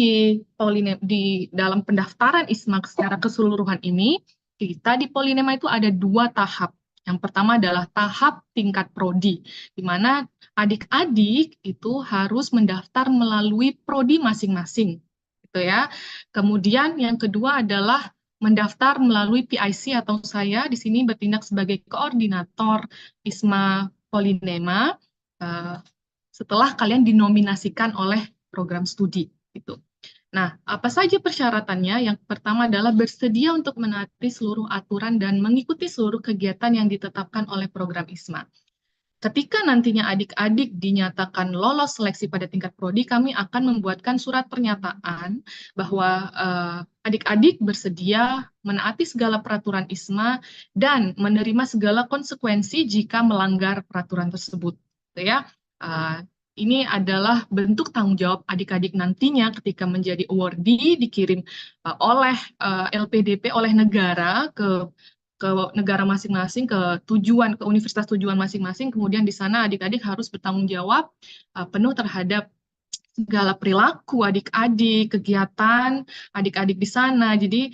di dalam pendaftaran ISMA secara keseluruhan ini, kita di Polinema itu ada 2 tahap. Yang pertama adalah tahap tingkat prodi, di mana adik-adik itu harus mendaftar melalui prodi masing-masing, gitu ya. Kemudian yang kedua adalah mendaftar melalui PIC atau saya di sini bertindak sebagai koordinator ISMA Polinema setelah kalian dinominasikan oleh program studi gitu. Nah, apa saja persyaratannya? Yang pertama adalah bersedia untuk menaati seluruh aturan dan mengikuti seluruh kegiatan yang ditetapkan oleh program ISMA. Ketika nantinya adik-adik dinyatakan lolos seleksi pada tingkat prodi, kami akan membuatkan surat pernyataan bahwa adik-adik bersedia menaati segala peraturan ISMA dan menerima segala konsekuensi jika melanggar peraturan tersebut. Gitu ya. Ini adalah bentuk tanggung jawab adik-adik nantinya ketika menjadi awardee dikirim oleh LPDP, oleh negara ke negara masing-masing, ke universitas tujuan masing-masing, kemudian di sana adik-adik harus bertanggung jawab penuh terhadap segala perilaku adik-adik, kegiatan adik-adik di sana. Jadi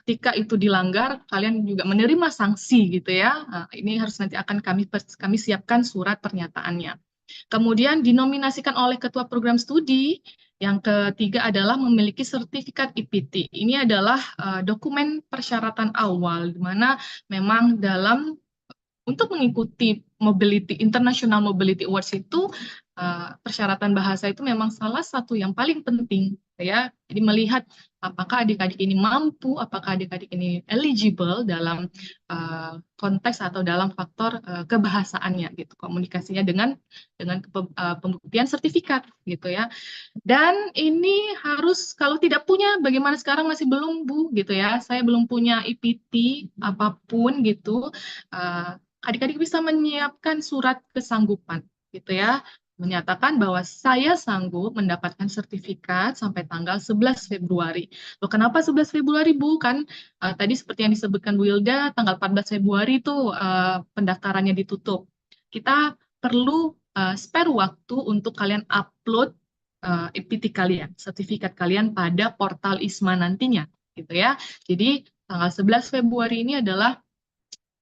ketika itu dilanggar, kalian juga menerima sanksi gitu ya. Ini harus nanti akan kami siapkan surat pernyataannya. Kemudian dinominasikan oleh ketua program studi. Yang ketiga adalah memiliki sertifikat IPT. Ini adalah dokumen persyaratan awal, di mana memang untuk mengikuti International Mobility Awards itu persyaratan bahasa itu memang salah satu yang paling penting ya. Jadi melihat apakah adik-adik ini mampu, apakah adik-adik ini eligible dalam konteks atau dalam faktor kebahasaannya gitu, komunikasinya dengan pembuktian sertifikat gitu ya. Dan ini harus, kalau tidak punya, bagaimana sekarang masih belum Bu gitu ya, saya belum punya IPT apapun gitu, adik-adik bisa menyiapkan surat kesanggupan gitu ya, menyatakan bahwa saya sanggup mendapatkan sertifikat sampai tanggal 11 Februari. Loh, kenapa 11 Februari Bu? Kan tadi seperti yang disebutkan Bu Hilda, tanggal 14 Februari itu pendaftarannya ditutup. Kita perlu spare waktu untuk kalian upload IPT kalian, sertifikat kalian pada portal ISMA nantinya gitu ya. Jadi tanggal 11 Februari ini adalah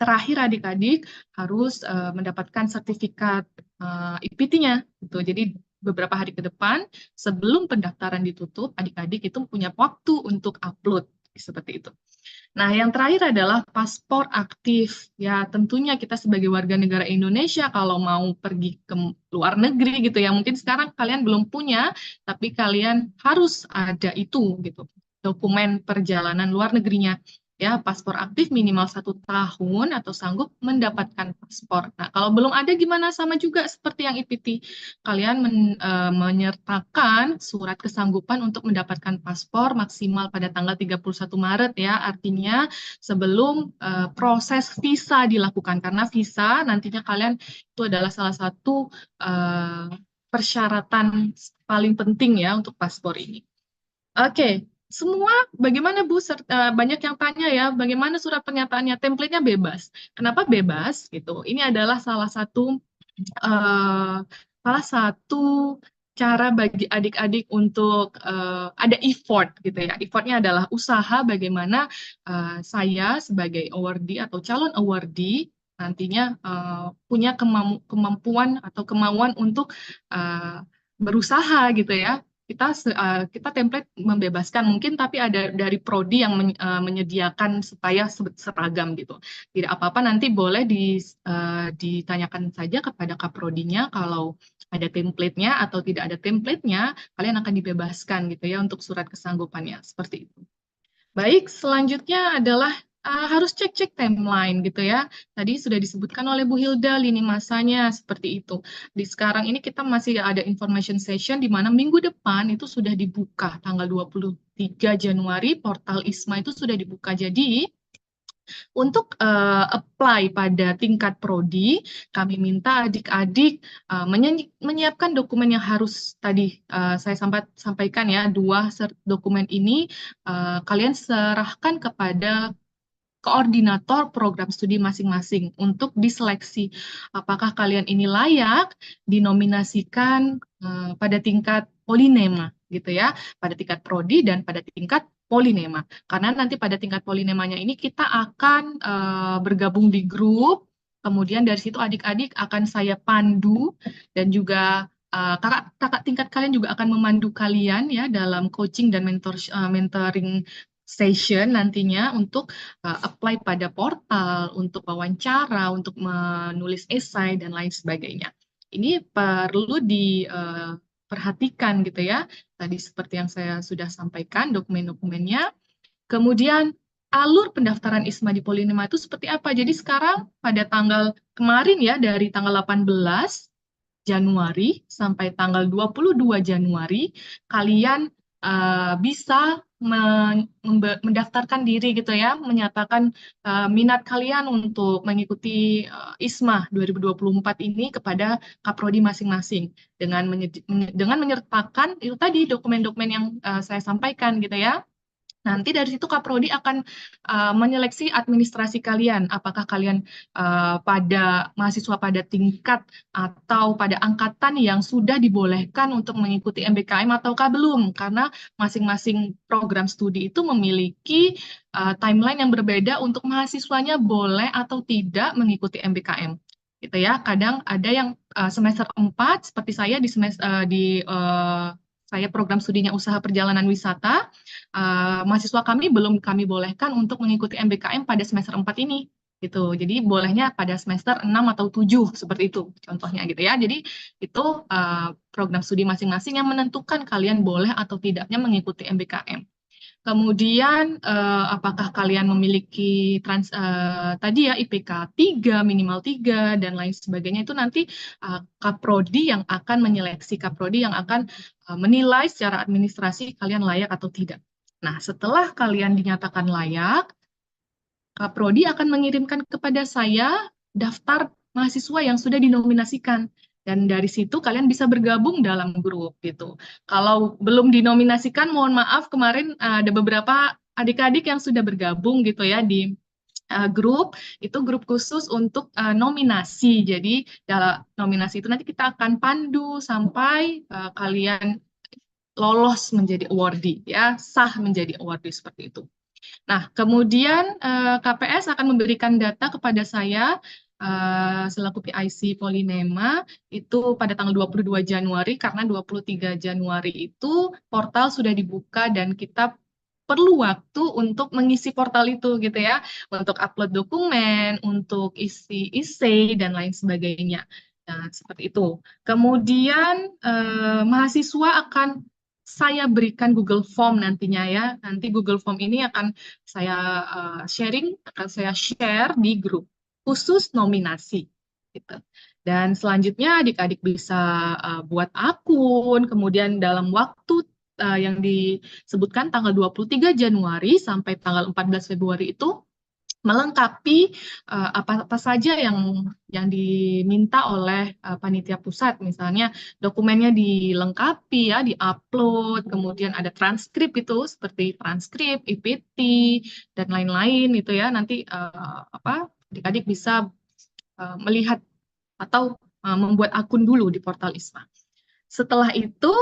terakhir adik-adik harus mendapatkan sertifikat IPT-nya gitu. Jadi beberapa hari ke depan sebelum pendaftaran ditutup, adik-adik itu punya waktu untuk upload seperti itu. Nah, yang terakhir adalah paspor aktif. Ya, tentunya kita sebagai warga negara Indonesia kalau mau pergi ke luar negeri gitu ya, mungkin sekarang kalian belum punya, tapi kalian harus ada itu gitu, dokumen perjalanan luar negerinya. Ya, paspor aktif minimal 1 tahun atau sanggup mendapatkan paspor. Nah, kalau belum ada gimana? Sama juga seperti yang IPT. Kalian menyertakan surat kesanggupan untuk mendapatkan paspor maksimal pada tanggal 31 Maret ya. Artinya sebelum proses visa dilakukan. Karena visa nantinya kalian itu adalah salah satu persyaratan paling penting ya untuk paspor ini. Oke, semua bagaimana Bu? Banyak yang tanya ya, bagaimana surat pernyataannya? Template-nya bebas. Kenapa bebas? Gitu. Ini adalah eh, salah satu cara bagi adik-adik untuk ada effort gitu ya. Effortnya adalah usaha bagaimana saya sebagai awardee atau calon awardee nantinya punya kemampuan atau kemauan untuk eh, berusaha gitu ya. Kita template membebaskan mungkin, tapi ada dari prodi yang menyediakan supaya seragam gitu. Tidak apa-apa, nanti boleh ditanyakan saja kepada kaprodinya kalau ada template-nya atau tidak ada template-nya, kalian akan dibebaskan gitu ya untuk surat kesanggupannya, seperti itu. Baik, selanjutnya adalah harus cek-cek timeline gitu ya. Tadi sudah disebutkan oleh Bu Hilda lini masanya seperti itu. Di sekarang ini kita masih ada information session di mana minggu depan itu sudah dibuka tanggal 23 Januari portal ISMA itu sudah dibuka. Jadi untuk apply pada tingkat prodi, kami minta adik-adik menyiapkan dokumen yang harus tadi saya sampaikan ya, dokumen ini kalian serahkan kepada koordinator program studi masing-masing untuk diseleksi apakah kalian ini layak dinominasikan pada tingkat polinema gitu ya, pada tingkat prodi dan pada tingkat polinema. Karena nanti pada tingkat polinemanya ini kita akan bergabung di grup, kemudian dari situ adik-adik akan saya pandu dan juga kakak tingkat kalian juga akan memandu kalian ya dalam coaching dan mentoring session nantinya untuk apply pada portal, untuk wawancara, untuk menulis esai, dan lain sebagainya. Ini perlu diperhatikan gitu ya. Tadi seperti yang saya sudah sampaikan, dokumen-dokumennya. Kemudian alur pendaftaran ISMA di Polinema itu seperti apa? Jadi sekarang pada tanggal kemarin ya, dari tanggal 18 Januari sampai tanggal 22 Januari, kalian bisa mendaftarkan diri gitu ya, menyatakan minat kalian untuk mengikuti ISMA 2024 ini kepada kaprodi masing-masing dengan menyertakan itu tadi dokumen-dokumen yang saya sampaikan gitu ya. Nanti dari situ Kaprodi akan menyeleksi administrasi kalian, apakah kalian pada mahasiswa pada tingkat atau pada angkatan yang sudah dibolehkan untuk mengikuti MBKM ataukah belum, karena masing-masing program studi itu memiliki timeline yang berbeda untuk mahasiswanya boleh atau tidak mengikuti MBKM. Gitu ya, kadang ada yang semester 4 seperti saya saya program studinya usaha perjalanan wisata, mahasiswa kami belum kami bolehkan untuk mengikuti MBKM pada semester 4 ini gitu. Jadi bolehnya pada semester 6 atau 7 seperti itu contohnya gitu ya. Jadi itu program studi masing-masing yang menentukan kalian boleh atau tidaknya mengikuti MBKM. Kemudian apakah kalian memiliki tadi ya IPK 3, minimal 3 dan lain sebagainya, itu nanti Kaprodi yang akan menyeleksi, Kaprodi yang akan menilai secara administrasi kalian layak atau tidak. Nah, setelah kalian dinyatakan layak, Kaprodi akan mengirimkan kepada saya daftar mahasiswa yang sudah dinominasikan. Dan dari situ kalian bisa bergabung dalam grup gitu. Kalau belum dinominasikan, mohon maaf, kemarin ada beberapa adik-adik yang sudah bergabung gitu ya di grup, itu grup khusus untuk nominasi. Jadi dalam nominasi itu nanti kita akan pandu sampai kalian lolos menjadi awardee ya, sah menjadi awardee seperti itu. Nah, kemudian KPS akan memberikan data kepada saya selaku PIC Polinema itu pada tanggal 22 Januari, karena 23 Januari itu portal sudah dibuka dan kita perlu waktu untuk mengisi portal itu gitu ya, untuk upload dokumen, untuk isi essay dan lain sebagainya. Nah, seperti itu. Kemudian mahasiswa akan saya berikan Google Form nantinya ya. Nanti Google Form ini akan saya akan saya share di grup khusus nominasi gitu. Dan selanjutnya adik-adik bisa buat akun, kemudian dalam waktu yang disebutkan tanggal 23 Januari sampai tanggal 14 Februari itu melengkapi apa-apa saja yang diminta oleh panitia pusat, misalnya dokumennya dilengkapi ya, diupload, kemudian ada transkrip itu seperti transkrip, IPT dan lain-lain itu ya. Nanti adik-adik bisa melihat atau membuat akun dulu di portal ISMA. Setelah itu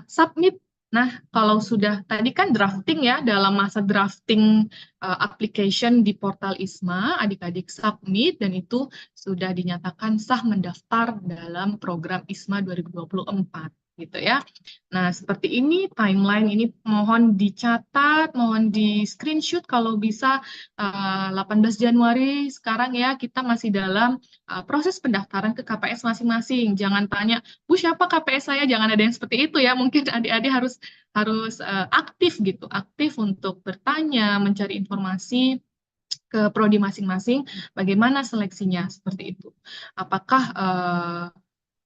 submit. Nah, kalau sudah tadi kan drafting ya, dalam masa drafting application di portal ISMA, adik-adik submit dan itu sudah dinyatakan sah mendaftar dalam program ISMA 2024 gitu ya. Nah, seperti ini timeline ini mohon dicatat, mohon di screenshot kalau bisa 18 Januari sekarang ya kita masih dalam proses pendaftaran ke KPS masing-masing. Jangan tanya, Bu, siapa KPS saya? Jangan ada yang seperti itu ya. Mungkin adik-adik harus aktif gitu, aktif untuk bertanya, mencari informasi ke prodi masing-masing, bagaimana seleksinya seperti itu. Apakah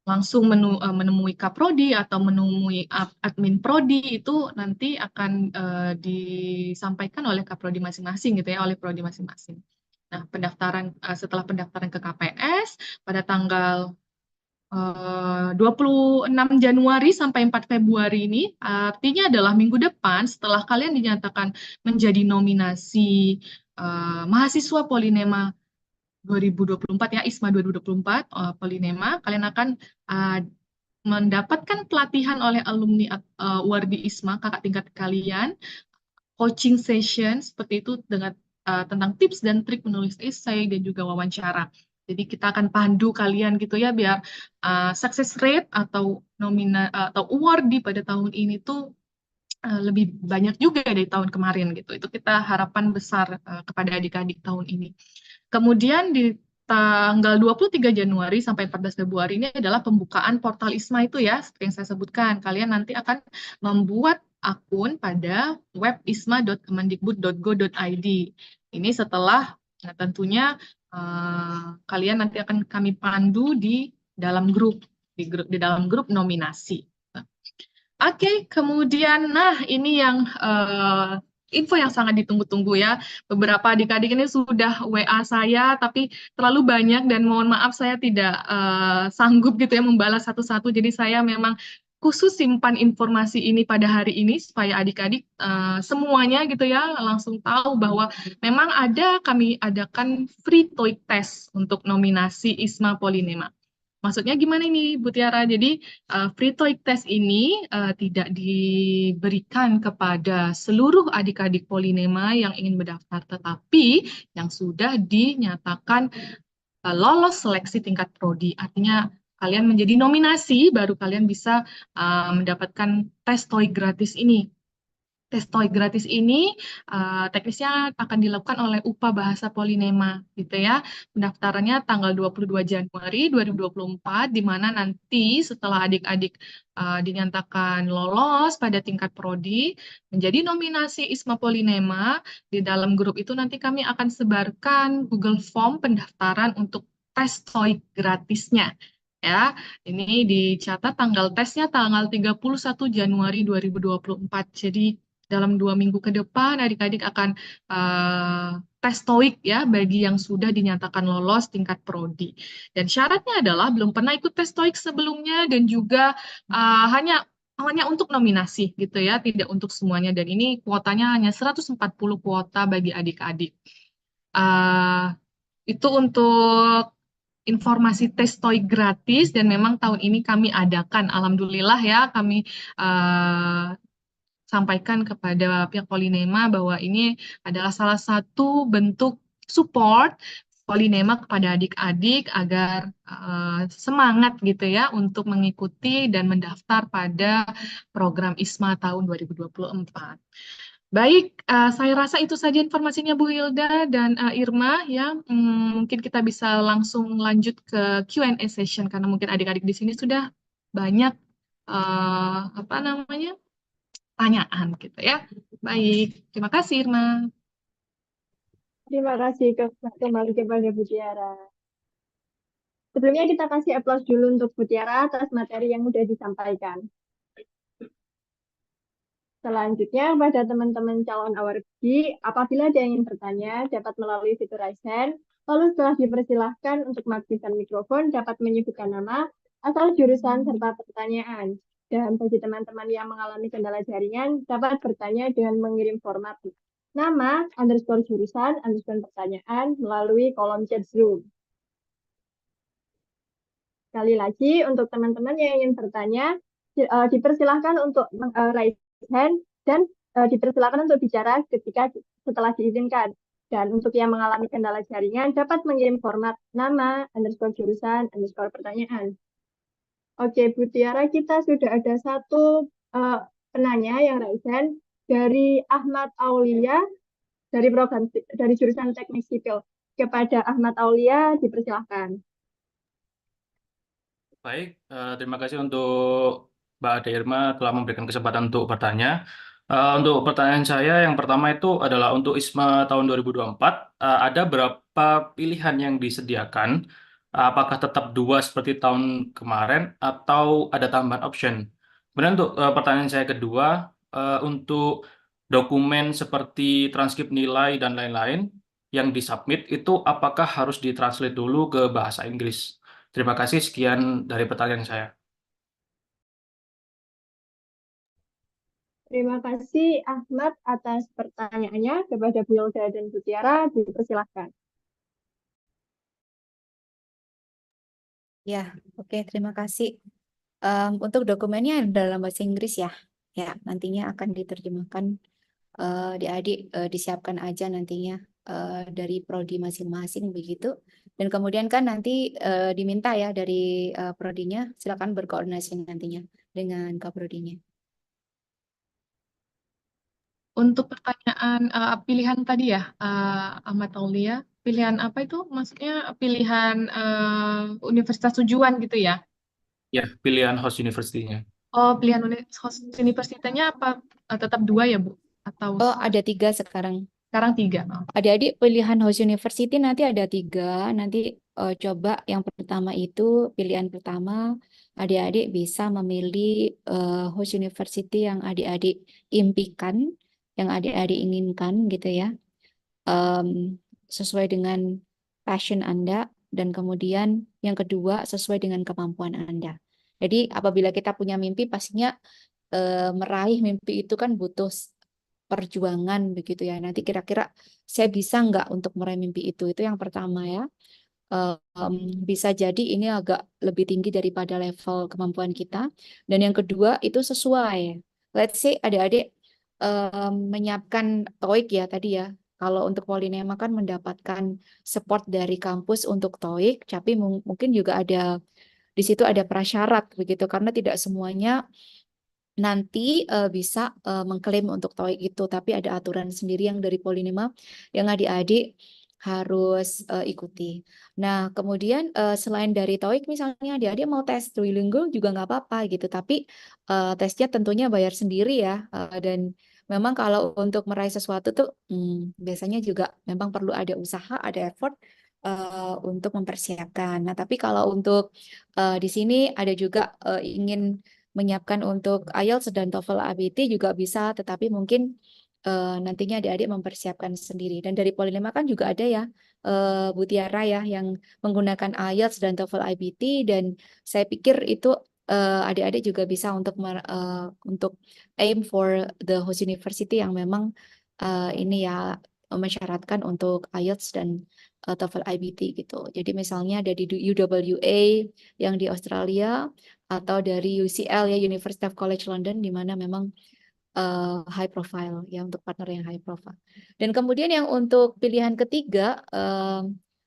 langsung menemui kaprodi atau menemui admin prodi itu nanti akan disampaikan oleh kaprodi masing-masing gitu ya, oleh prodi masing-masing. Nah, setelah pendaftaran ke KPS pada tanggal 26 Januari sampai 4 Februari ini artinya adalah minggu depan setelah kalian dinyatakan menjadi nominasi mahasiswa Polinema 2024 ya, ISMA 2024 Polinema, kalian akan mendapatkan pelatihan oleh alumni Wardi ISMA kakak tingkat kalian, coaching session seperti itu dengan tentang tips dan trik menulis esai dan juga wawancara. Jadi kita akan pandu kalian gitu ya biar success rate atau atau award pada tahun ini tuh lebih banyak juga dari tahun kemarin gitu. Itu kita harapan besar kepada adik-adik tahun ini. Kemudian di tanggal 23 Januari sampai 14 Februari ini adalah pembukaan portal ISMA itu ya, seperti yang saya sebutkan. Kalian nanti akan membuat akun pada web isma.kemendikbud.go.id. Ini setelah tentunya kalian nanti akan kami pandu di dalam grup nominasi. Oke, kemudian ini yang info yang sangat ditunggu-tunggu ya. Beberapa adik-adik ini sudah WA saya, tapi terlalu banyak dan mohon maaf saya tidak sanggup gitu ya membalas satu-satu. Jadi saya memang khusus simpan informasi ini pada hari ini supaya adik-adik semuanya gitu ya langsung tahu bahwa memang kami adakan free TOEIC test untuk nominasi ISMA Polinema. Maksudnya gimana ini, Bu Tiara? Jadi free TOEIC test ini tidak diberikan kepada seluruh adik-adik Polinema yang ingin mendaftar, tetapi yang sudah dinyatakan lolos seleksi tingkat prodi. Artinya kalian menjadi nominasi, baru kalian bisa mendapatkan tes TOEIC gratis ini. Tes TOEIC gratis ini teknisnya akan dilakukan oleh UPA Bahasa Polinema gitu ya. Pendaftarannya tanggal 22 Januari 2024 di mana nanti setelah adik-adik dinyatakan lolos pada tingkat prodi menjadi nominasi ISMA Polinema, di dalam grup itu nanti kami akan sebarkan Google Form pendaftaran untuk tes TOEIC gratisnya. Ya, ini dicatat tanggal tesnya tanggal 31 Januari 2024. Jadi dalam 2 minggu ke depan adik-adik akan tes TOEIC ya bagi yang sudah dinyatakan lolos tingkat prodi. Dan syaratnya adalah belum pernah ikut tes TOEIC sebelumnya dan juga hanya untuk nominasi gitu ya, tidak untuk semuanya. Dan ini kuotanya hanya 140 kuota bagi adik-adik. Itu untuk informasi tes TOEIC gratis dan memang tahun ini kami adakan, alhamdulillah ya, kami sampaikan kepada pihak Polinema bahwa ini adalah salah satu bentuk support Polinema kepada adik-adik agar semangat gitu ya untuk mengikuti dan mendaftar pada program ISMA tahun 2024. Baik, saya rasa itu saja informasinya Bu Hilda dan Irma ya. Mungkin kita bisa langsung lanjut ke Q&A session karena mungkin adik-adik di sini sudah banyak pertanyaan gitu ya. Baik, terima kasih Irma. Terima kasih kembali kepada Bu Tiara. Sebelumnya kita kasih aplaus dulu untuk Bu Tiara atas materi yang sudah disampaikan. Selanjutnya, pada teman-teman calon awardee, apabila ada yang ingin bertanya, dapat melalui fitur raise hand. Lalu setelah dipersilahkan untuk mengaktifkan mikrofon, dapat menyebutkan nama, asal jurusan, serta pertanyaan. Dan bagi teman-teman yang mengalami kendala jaringan, dapat bertanya dengan mengirim format nama, underscore jurusan, underscore pertanyaan melalui kolom chat Zoom. Sekali lagi, untuk teman-teman yang ingin bertanya, dipersilahkan untuk raise hand dan dipersilakan untuk bicara setelah diizinkan. Dan untuk yang mengalami kendala jaringan dapat mengirim format nama, underscore jurusan, underscore pertanyaan. Oke, Bu Tiara, kita sudah ada satu penanya yang raise hand dari Ahmad Aulia dari jurusan Teknik Sipil. Kepada Ahmad Aulia, dipersilahkan. Baik, terima kasih untuk Mbak Ade Irma telah memberikan kesempatan untuk bertanya. Untuk pertanyaan saya, yang pertama itu adalah untuk ISMA tahun 2024, ada berapa pilihan yang disediakan? Apakah tetap 2 seperti tahun kemarin atau ada tambahan option? Kemudian untuk pertanyaan saya kedua, untuk dokumen seperti transkrip nilai dan lain-lain yang disubmit itu apakah harus ditranslate dulu ke bahasa Inggris? Terima kasih, sekian dari pertanyaan saya. Terima kasih Ahmad atas pertanyaannya. Kepada Bu Yolda dan Bu Tiara, dipersilahkan. Ya, oke, terima kasih. Untuk dokumennya dalam bahasa Inggris ya, nantinya akan diterjemahkan. Adik-adik disiapkan aja nantinya dari prodi masing-masing begitu. Dan kemudian kan nanti diminta ya dari prodinya, silakan berkoordinasi nantinya dengan kaprodinya. Untuk pertanyaan pilihan tadi ya, Ahmad Aulia, pilihan apa itu? Maksudnya pilihan universitas tujuan gitu ya? Ya, pilihan host university-nya. Oh, pilihan host universitasnya apa? Tetap 2 ya, Bu? Atau Oh, ada 3 sekarang. sekarang 3? Oh. Adik-adik pilihan host university nanti ada 3. Nanti coba yang pertama itu pilihan pertama. Adik-adik bisa memilih host university yang adik-adik impikan, yang adik-adik inginkan gitu ya. Sesuai dengan passion Anda. Dan kemudian yang kedua sesuai dengan kemampuan Anda. Jadi apabila kita punya mimpi pastinya meraih mimpi itu kan butuh perjuangan begitu ya. Nanti kira-kira saya bisa nggak untuk meraih mimpi itu? Itu yang pertama ya. Bisa jadi ini agak lebih tinggi daripada level kemampuan kita. Dan yang kedua itu sesuai. Let's say adik-adik menyiapkan TOEIC ya tadi ya. Kalau untuk Polinema kan mendapatkan support dari kampus untuk TOEIC, tapi mungkin juga ada di situ ada prasyarat begitu karena tidak semuanya nanti bisa mengklaim untuk TOEIC itu, tapi ada aturan sendiri yang dari Polinema yang adik-adik harus ikuti. Nah, kemudian selain dari TOEIC misalnya adik-adik mau tes Duolingo juga nggak apa-apa gitu, tapi tesnya tentunya bayar sendiri ya. Dan memang kalau untuk meraih sesuatu tuh biasanya juga memang perlu ada usaha, ada effort untuk mempersiapkan. Nah, tapi kalau untuk di sini ada juga ingin menyiapkan untuk IELTS dan TOEFL ABT juga bisa, tetapi mungkin nantinya adik-adik mempersiapkan sendiri. Dan dari Polinema kan juga ada ya, Bu Tiara ya, yang menggunakan IELTS dan TOEFL IBT, dan saya pikir itu adik-adik juga bisa untuk aim for the host university yang memang ini ya mensyaratkan untuk IELTS dan TOEFL IBT gitu. Jadi misalnya ada di UWA yang di Australia, atau dari UCL ya, University of College London, di mana memang high profile ya, untuk partner yang high profile. Dan kemudian yang untuk pilihan ketiga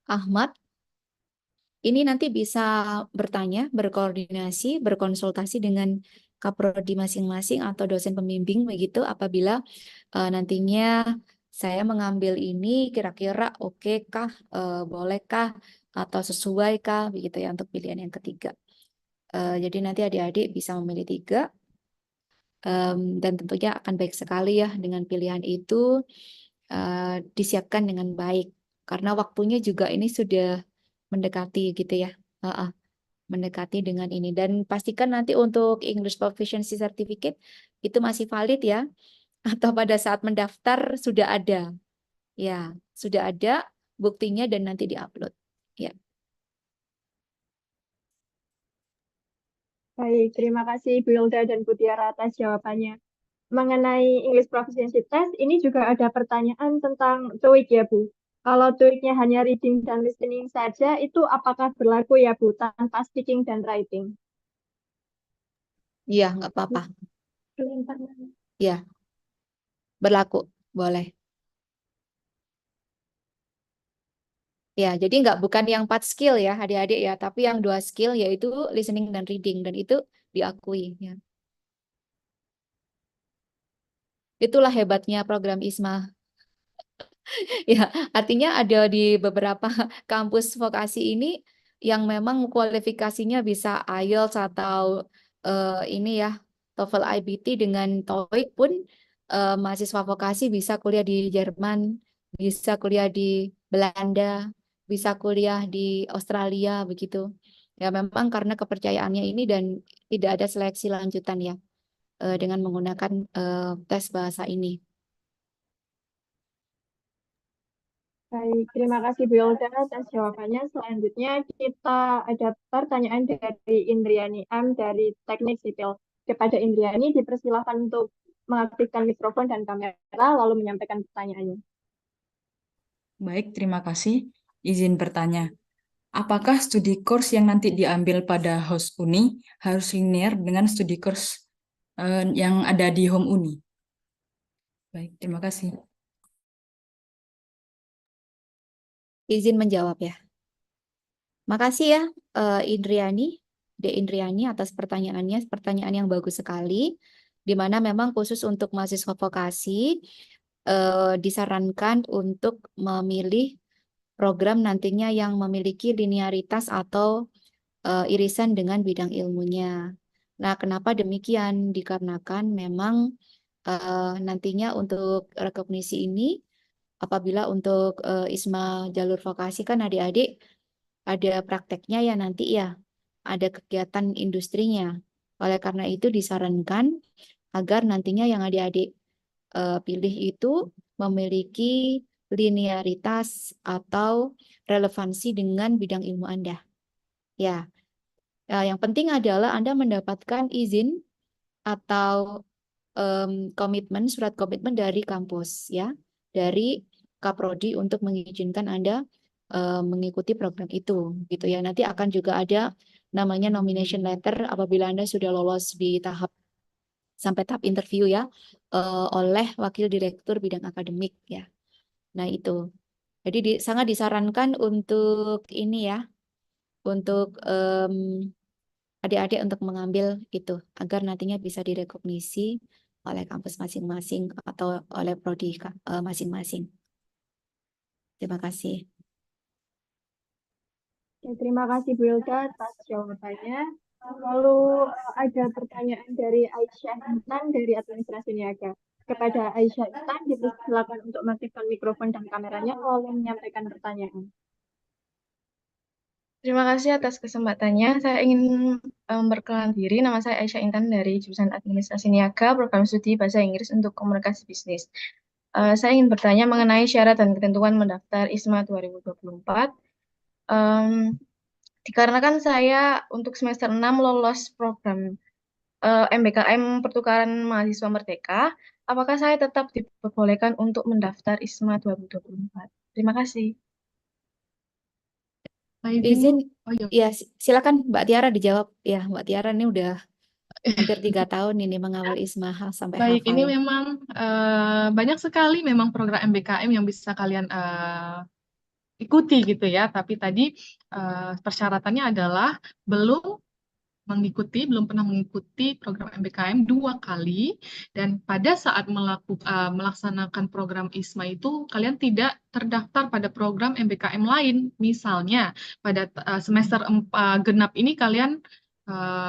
Ahmad ini nanti bisa bertanya, berkoordinasi, berkonsultasi dengan kaprodi masing-masing atau dosen pembimbing begitu apabila nantinya saya mengambil ini kira-kira oke kah, bolehkah atau sesuai kah begitu ya untuk pilihan yang ketiga. Jadi nanti adik-adik bisa memilih 3 dan tentunya akan baik sekali ya dengan pilihan itu disiapkan dengan baik karena waktunya juga ini sudah mendekati gitu ya. mendekati dengan ini. Dan pastikan nanti untuk English Proficiency Certificate itu masih valid ya, atau pada saat mendaftar sudah ada. Ya, sudah ada buktinya dan nanti diupload. Ya. Baik, terima kasih Bu Hilda dan Bu Tiara atas jawabannya. Mengenai English Proficiency Test, ini juga ada pertanyaan tentang TOEIC ya Bu. Kalau TOEIC-nya hanya reading dan listening saja, itu apakah berlaku ya Bu, tanpa speaking dan writing? Iya, nggak apa-apa. Ya, berlaku, boleh. Ya, jadi bukan yang 4 skill ya adik-adik ya, tapi yang 2 skill yaitu listening dan reading, dan itu diakui ya. Itulah hebatnya program ISMA. Ya, artinya ada di beberapa kampus vokasi ini yang memang kualifikasinya bisa IELTS atau ini ya TOEFL IBT dengan TOEIC pun mahasiswa vokasi bisa kuliah di Jerman, bisa kuliah di Belanda, bisa kuliah di Australia begitu. Ya memang karena kepercayaannya ini dan tidak ada seleksi lanjutan ya dengan menggunakan tes bahasa ini. Baik, terima kasih Bu Hilda atas jawabannya. Selanjutnya kita ada pertanyaan dari Indriani M dari Teknik Sipil. Kepada Indriani dipersilakan untuk mengaktifkan mikrofon dan kamera lalu menyampaikan pertanyaannya. Baik, terima kasih. Izin bertanya, apakah studi course yang nanti diambil pada host Uni harus linear dengan studi course yang ada di home Uni? Baik, terima kasih. Izin menjawab ya. Makasih ya Indriani, Indriani atas pertanyaannya, pertanyaan yang bagus sekali, di mana memang khusus untuk mahasiswa vokasi disarankan untuk memilih program nantinya yang memiliki linearitas atau irisan dengan bidang ilmunya. Nah, kenapa demikian? Dikarenakan memang nantinya untuk rekognisi ini, apabila untuk ISMA jalur vokasi kan adik-adik ada prakteknya ya nanti ya, ada kegiatan industrinya. Oleh karena itu disarankan agar nantinya yang adik-adik pilih itu memiliki linearitas atau relevansi dengan bidang ilmu Anda. Ya, yang penting adalah Anda mendapatkan izin atau komitmen, surat komitmen dari kampus ya, dari Kaprodi untuk mengizinkan Anda mengikuti program itu gitu ya. Nanti akan juga ada namanya nomination letter apabila Anda sudah lolos di sampai tahap interview ya oleh wakil direktur bidang akademik ya. Nah, itu. Jadi sangat disarankan untuk ini ya, untuk adik-adik untuk mengambil itu agar nantinya bisa direkognisi oleh kampus masing-masing atau oleh prodi masing-masing. Terima kasih. Ya, terima kasih Bu Hilda atas jawabannya. Lalu ada pertanyaan dari Aisyah Intan dari Administrasi Niaga. Kepada Aisyah Intan dipersilakan untuk mengaktifkan mikrofon dan kameranya lalu menyampaikan pertanyaan. Terima kasih atas kesempatannya. Saya ingin memperkenalkan diri. Nama saya Aisyah Intan dari jurusan Administrasi Niaga, Program Studi Bahasa Inggris untuk Komunikasi Bisnis. Saya ingin bertanya mengenai syarat dan ketentuan mendaftar ISMA 2024. Dikarenakan saya untuk semester 6 lolos program MBKM Pertukaran Mahasiswa Merdeka, apakah saya tetap diperbolehkan untuk mendaftar ISMA 2024? Terima kasih. Izin, ya silakan Mbak Tiara dijawab. Ya, Mbak Tiara ini udah hampir 3 tahun ini mengawal ISMA sampai Baik, hafal. ini memang banyak sekali memang program MBKM yang bisa kalian ikuti gitu ya. Tapi tadi persyaratannya adalah belum pernah mengikuti program MBKM 2 kali, dan pada saat melaksanakan program ISMA itu kalian tidak terdaftar pada program MBKM lain. Misalnya pada semester genap ini kalian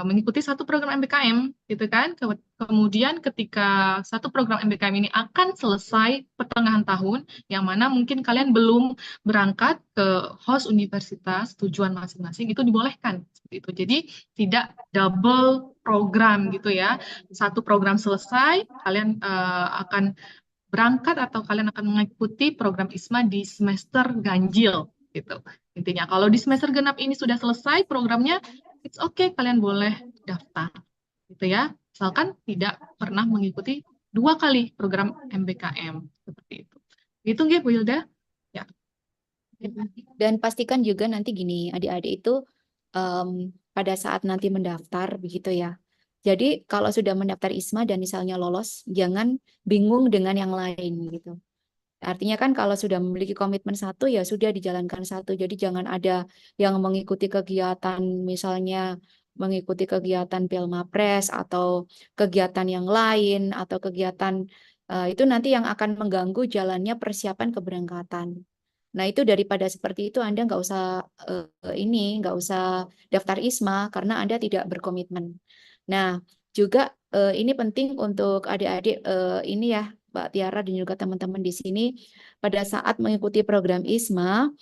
mengikuti satu program MBKM, gitu kan? Kemudian ketika satu program MBKM ini akan selesai pertengahan tahun, yang mana mungkin kalian belum berangkat ke host universitas tujuan masing-masing, itu dibolehkan seperti itu. Jadi tidak double program gitu ya. Satu program selesai, kalian akan berangkat atau kalian akan mengikuti program ISMA di semester ganjil gitu. Intinya kalau di semester genap ini sudah selesai programnya, it's okay, kalian boleh daftar gitu ya. Asalkan tidak pernah mengikuti 2 kali program MBKM seperti itu. Gitu nggih Bu Hilda? Ya. Dan pastikan juga nanti gini, adik-adik itu pada saat nanti mendaftar begitu ya. Jadi kalau sudah mendaftar ISMA dan misalnya lolos, jangan bingung dengan yang lain gitu. Artinya kan kalau sudah memiliki komitmen satu ya sudah dijalankan satu. Jadi jangan ada yang mengikuti kegiatan misalnya mengikuti kegiatan Pilmapres atau kegiatan yang lain atau kegiatan itu nanti yang akan mengganggu jalannya persiapan keberangkatan. Nah, itu daripada seperti itu Anda nggak usah nggak usah daftar ISMA karena Anda tidak berkomitmen. Nah, juga ini penting untuk adik-adik ini ya, Mbak Tiara dan juga teman-teman di sini pada saat mengikuti program ISMA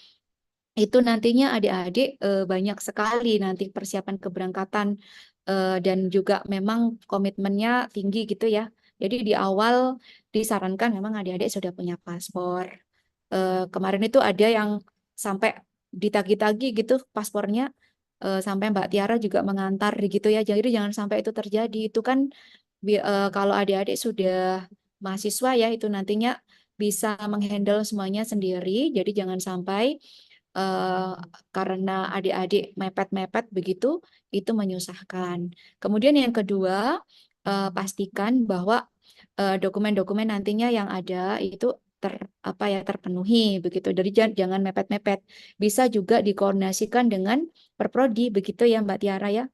itu nantinya adik-adik banyak sekali nanti persiapan keberangkatan dan juga memang komitmennya tinggi gitu ya. Jadi di awal disarankan memang adik-adik sudah punya paspor. Kemarin itu ada yang sampai ditagi-tagi gitu paspornya sampai Mbak Tiara juga mengantar gitu ya. Jadi jangan sampai itu terjadi. Itu kan kalau adik-adik sudah mahasiswa ya itu nantinya bisa menghandle semuanya sendiri. Jadi jangan sampai karena adik-adik mepet-mepet begitu itu menyusahkan. Kemudian yang kedua pastikan bahwa dokumen-dokumen nantinya yang ada itu terpenuhi begitu. Jadi jangan mepet-mepet. Bisa juga dikoordinasikan dengan Perprodi begitu ya Mbak Tiara ya.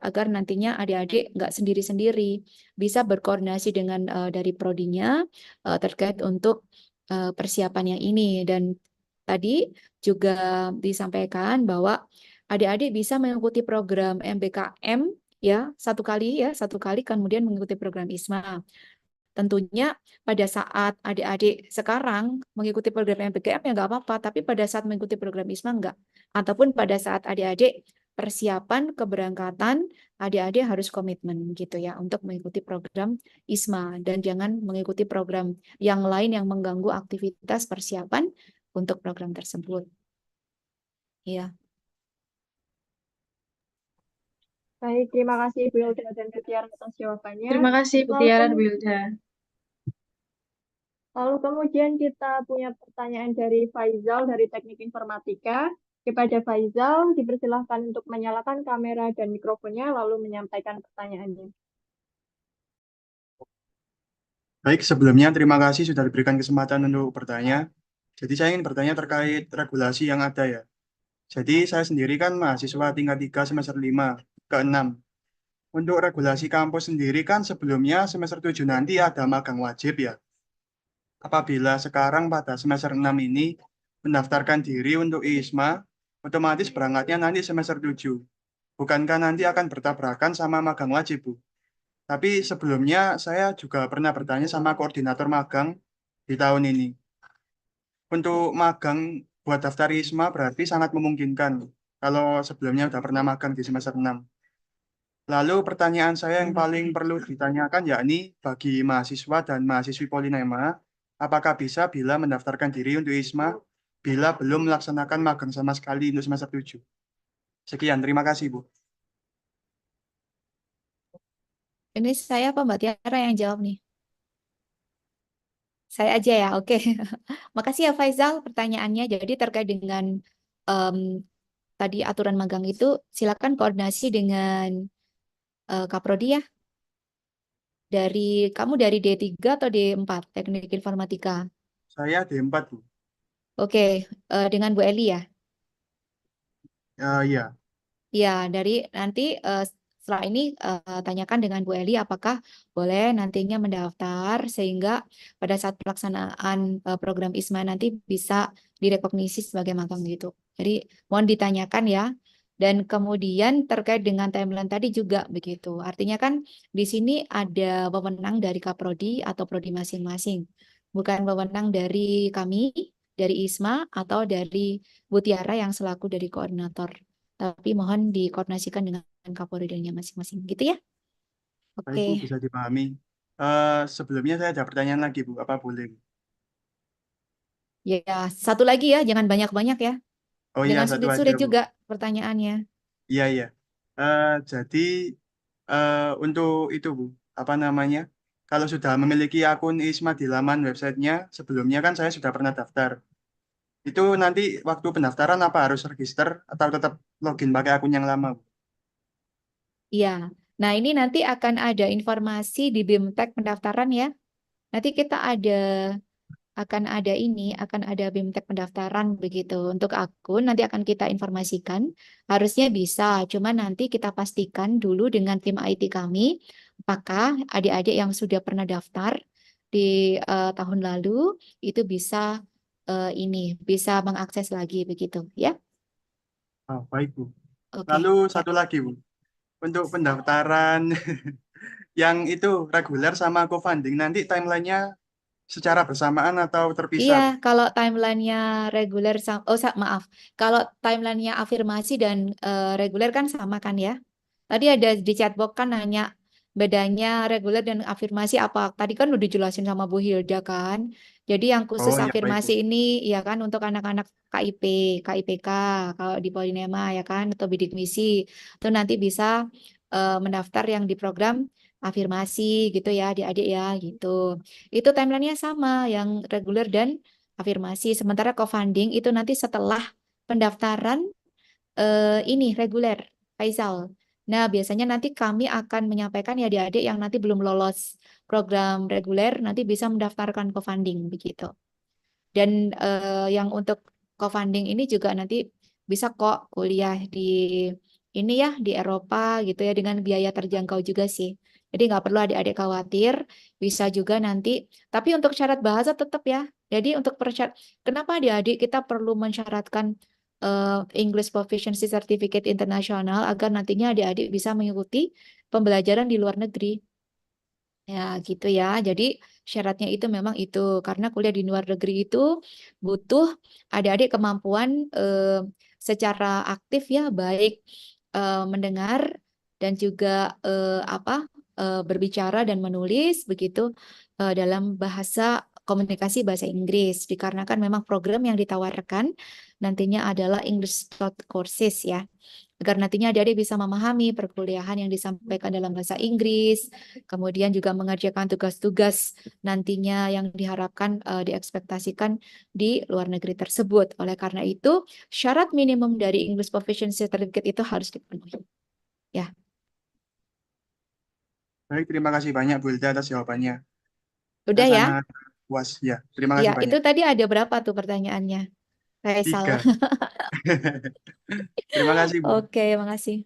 Agar nantinya adik-adik nggak sendiri-sendiri. Bisa berkoordinasi dengan dari prodinya terkait untuk persiapan yang ini. Dan tadi juga disampaikan bahwa adik-adik bisa mengikuti program MBKM ya satu kali kemudian mengikuti program ISMA. Tentunya pada saat adik-adik sekarang mengikuti program MBKM ya nggak apa-apa, tapi pada saat mengikuti program ISMA nggak. Ataupun pada saat adik-adik persiapan keberangkatan, adik-adik harus komitmen gitu ya untuk mengikuti program ISMA dan jangan mengikuti program yang lain yang mengganggu aktivitas persiapan untuk program tersebut. Iya. Baik, terima kasih Bu Hilda dan Bu Tiara atas jawabannya. Terima kasih Bu Tiara dan Bu Hilda. Lalu kemudian kita punya pertanyaan dari Faizal dari Teknik Informatika. Kepada Faizal, dipersilahkan untuk menyalakan kamera dan mikrofonnya lalu menyampaikan pertanyaannya. Baik, sebelumnya terima kasih sudah diberikan kesempatan untuk bertanya. Jadi saya ingin bertanya terkait regulasi yang ada ya. Jadi saya sendiri kan mahasiswa tingkat 3 semester 5 ke 6. Untuk regulasi kampus sendiri kan sebelumnya semester 7 nanti ada magang wajib ya. Apabila sekarang pada semester 6 ini mendaftarkan diri untuk ISMA, otomatis berangkatnya nanti semester 7. Bukankah nanti akan bertabrakan sama magang wajib, Bu? Tapi sebelumnya saya juga pernah bertanya sama koordinator magang di tahun ini. Untuk magang buat daftar ISMA berarti sangat memungkinkan kalau sebelumnya sudah pernah magang di semester 6. Lalu pertanyaan saya yang paling perlu ditanyakan yakni bagi mahasiswa dan mahasiswi Polinema, apakah bisa bila mendaftarkan diri untuk ISMA bila belum melaksanakan magang sama sekali untuk semester 7? Sekian, terima kasih Bu. Ini saya apa Mbak Tiara yang jawab nih? Saya aja ya, oke. Makasih ya Faizal pertanyaannya. Jadi terkait dengan tadi aturan magang itu, silakan koordinasi dengan Kaprodi ya. Kamu dari D3 atau D4, Teknik Informatika? Saya D4 Bu. Oke, dengan Bu Eli ya? Iya. Ya, dari nanti setelah ini tanyakan dengan Bu Eli apakah boleh nantinya mendaftar sehingga pada saat pelaksanaan program ISMA nanti bisa direkognisi sebagai magang gitu. Jadi mohon ditanyakan ya. Dan kemudian terkait dengan timeline tadi juga begitu. Artinya kan di sini ada wewenang dari Kaprodi atau prodi masing-masing. Bukan wewenang dari kami, dari ISMA atau dari Bu Tiara yang selaku dari koordinator. Tapi mohon dikoordinasikan dengan Kapolri-nya masing-masing. Gitu ya? Baik, Bu, Oke. bisa dipahami. Sebelumnya saya ada pertanyaan lagi, Bu. Apa boleh? Ya, satu lagi ya, jangan banyak-banyak ya. Oh iya, Jangan satu aja, sulit-sulit Bu. juga pertanyaannya. Iya, iya. Jadi, untuk itu, Bu, apa namanya? Kalau sudah memiliki akun ISMA di laman websitenya, sebelumnya kan saya sudah pernah daftar. Itu nanti waktu pendaftaran apa harus register atau tetap login pakai akun yang lama, Bu? Iya. Nah, ini nanti akan ada informasi di BIMTEK pendaftaran ya. Nanti kita akan ada BIMTEK pendaftaran begitu. Untuk akun nanti akan kita informasikan. Harusnya bisa, cuma nanti kita pastikan dulu dengan tim IT kami, apakah adik-adik yang sudah pernah daftar di tahun lalu itu bisa bisa mengakses lagi begitu ya. Oh, baik, Bu. Oke. Lalu Ya. satu lagi, Bu. Untuk pendaftaran yang itu reguler sama co-funding, nanti timelinenya secara bersamaan atau terpisah, Iya, Bu? kalau timelinenya reguler maaf, kalau timelinenya afirmasi dan reguler kan sama kan ya? Tadi ada di chatbox kan nanya bedanya reguler dan afirmasi apa? Tadi kan udah dijelasin sama Bu Hilda kan. Jadi yang khusus Oh iya, baik, Bu. afirmasi ini ya kan untuk anak-anak KIP, KIPK, kalau di Polinema ya kan atau bidik misi itu nanti bisa mendaftar yang di program afirmasi gitu ya, adik-adik ya gitu. Itu timelinenya sama yang reguler dan afirmasi. Sementara co-funding itu nanti setelah pendaftaran ini reguler, Faisal. Nah, biasanya nanti kami akan menyampaikan ya adik-adik yang nanti belum lolos program reguler nanti bisa mendaftarkan co-funding begitu. Dan yang untuk co-funding ini juga nanti bisa kok kuliah di ini ya di Eropa gitu ya dengan biaya terjangkau juga sih. Jadi nggak perlu adik-adik khawatir, bisa juga nanti. Tapi untuk syarat bahasa tetap ya. Jadi untuk persyarat, kenapa adik-adik kita perlu mensyaratkan English Proficiency Certificate Internasional agar nantinya adik-adik bisa mengikuti pembelajaran di luar negeri. Ya, gitu ya. Jadi syaratnya itu memang itu karena kuliah di luar negeri itu butuh adik-adik kemampuan secara aktif ya, baik mendengar dan juga berbicara dan menulis begitu dalam bahasa komunikasi bahasa Inggris. Dikarenakan memang program yang ditawarkan nantinya adalah English Short Courses ya agar nantinya adik-adik bisa memahami perkuliahan yang disampaikan dalam bahasa Inggris, kemudian juga mengerjakan tugas-tugas nantinya yang diharapkan diekspektasikan di luar negeri tersebut. Oleh karena itu, syarat minimum dari English Proficiency Certificate itu harus dipenuhi. Ya, Baik, terima kasih banyak Bu Hilda atas jawabannya. udah Saya ya? sangat puas. Ya, terima Ya, kasih itu banyak. tadi ada berapa tuh pertanyaannya, Faisal? 3. Terima kasih, Bu. Oke, makasih.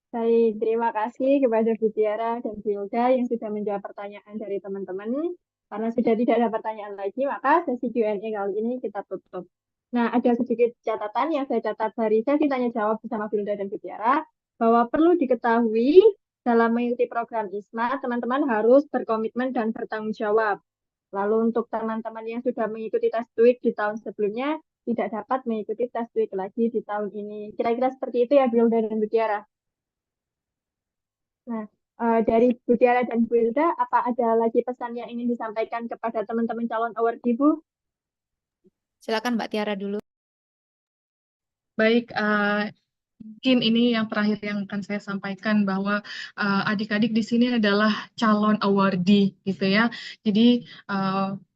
Baik, terima kasih kepada Bu Tiara dan Bu Hilda yang sudah menjawab pertanyaan dari teman-teman. Karena sudah tidak ada pertanyaan lagi, maka sesi Q&A kali ini kita tutup. Nah, ada sedikit catatan yang saya catat dari sesi tanya jawab bersama Bu Hilda dan Bu Tiara, bahwa perlu diketahui dalam mengikuti program ISMA, teman-teman harus berkomitmen dan bertanggung jawab. Lalu untuk teman-teman yang sudah mengikuti tes TOEIC di tahun sebelumnya, tidak dapat mengikuti tes TOEIC lagi di tahun ini. Kira-kira seperti itu ya, Bu Hilda dan Bu Tiara. Nah, dari Bu Tiara dan Bu Hilda, apa ada lagi pesan yang ingin disampaikan kepada teman-teman calon awardee, Bu? Silakan Mbak Tiara dulu. Baik, mungkin ini yang terakhir yang akan saya sampaikan bahwa adik-adik di sini adalah calon awardee gitu ya. Jadi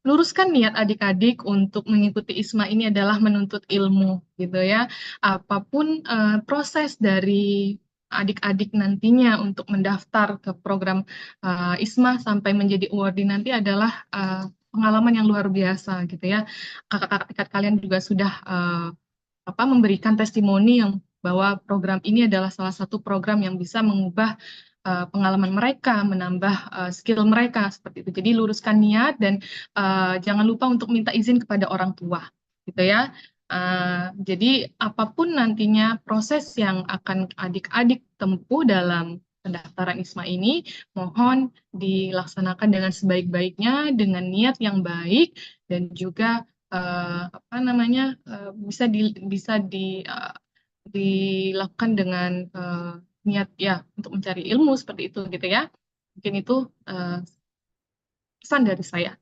luruskan niat adik-adik untuk mengikuti ISMA ini adalah menuntut ilmu gitu ya. Apapun proses dari adik-adik nantinya untuk mendaftar ke program ISMA sampai menjadi awardee nanti adalah pengalaman yang luar biasa gitu ya. Kakak-kakak kalian juga sudah memberikan testimoni yang bahwa program ini adalah salah satu program yang bisa mengubah pengalaman mereka, menambah skill mereka seperti itu. Jadi luruskan niat dan jangan lupa untuk minta izin kepada orang tua, gitu ya. Jadi apapun nantinya proses yang akan adik-adik tempuh dalam pendaftaran ISMA ini, mohon dilaksanakan dengan sebaik-baiknya, dengan niat yang baik, dan juga dilakukan dengan niat ya untuk mencari ilmu seperti itu gitu ya. Mungkin itu pesan dari saya.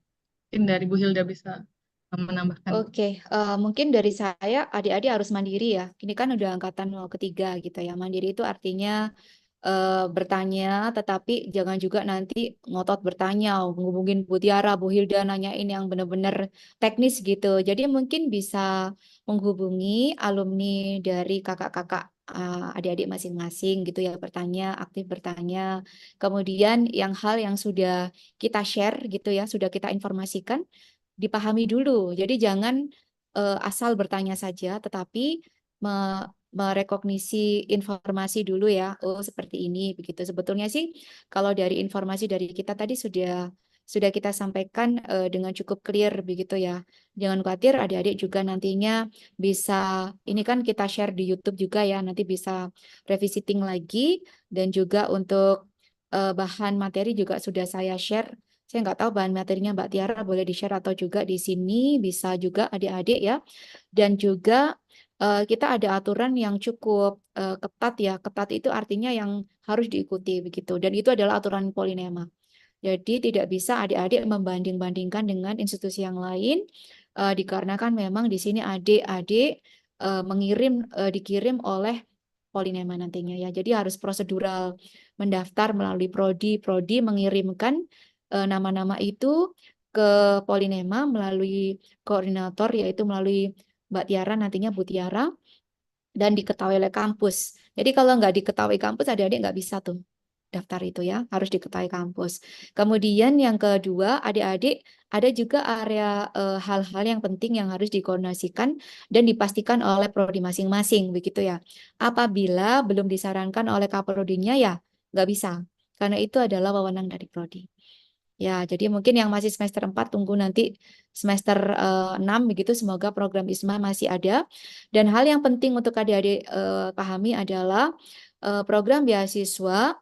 Mungkin dari Bu Hilda bisa menambahkan. Oke, mungkin dari saya adik-adik harus mandiri ya. Ini kan udah angkatan ketiga gitu ya. Mandiri itu artinya bertanya, tetapi jangan juga nanti ngotot bertanya, ngubungin Bu Tiara, Bu Hilda, nanyain yang benar-benar teknis gitu. Jadi mungkin bisa menghubungi alumni dari kakak-kakak adik-adik masing-masing gitu ya, bertanya, aktif bertanya. Kemudian hal yang sudah kita share gitu ya, sudah kita informasikan, dipahami dulu. Jadi jangan asal bertanya saja, tetapi merekognisi informasi dulu ya. Oh, seperti ini begitu. Sebetulnya sih kalau dari informasi dari kita tadi sudah kita sampaikan dengan cukup clear begitu ya. Jangan khawatir, adik-adik juga nantinya bisa, ini kan kita share di YouTube juga ya, nanti bisa revisiting lagi, dan juga untuk bahan materi juga sudah saya share. Saya nggak tahu bahan materinya Mbak Tiara boleh di-share atau juga di sini, bisa juga adik-adik ya. Dan juga kita ada aturan yang cukup ketat ya. Ketat itu artinya yang harus diikuti begitu. Dan itu adalah aturan Polinema. Jadi tidak bisa adik-adik membanding-bandingkan dengan institusi yang lain, dikarenakan memang di sini adik-adik dikirim oleh Polinema nantinya ya. Jadi harus prosedural mendaftar melalui prodi mengirimkan nama-nama itu ke Polinema melalui koordinator, yaitu melalui Mbak Tiara, nantinya Bu Tiara, dan diketahui oleh kampus. Jadi kalau nggak diketahui kampus, adik-adik nggak bisa tuh daftar itu ya, harus diketahui kampus. Kemudian yang kedua, adik-adik ada juga area hal-hal yang penting yang harus dikoordinasikan dan dipastikan oleh prodi masing-masing begitu ya. Apabila belum disarankan oleh kaprodinya ya nggak bisa, karena itu adalah wewenang dari prodi. Ya, jadi mungkin yang masih semester 4 tunggu nanti semester 6 begitu, semoga program ISMA masih ada. Dan hal yang penting untuk adik-adik pahami adalah program beasiswa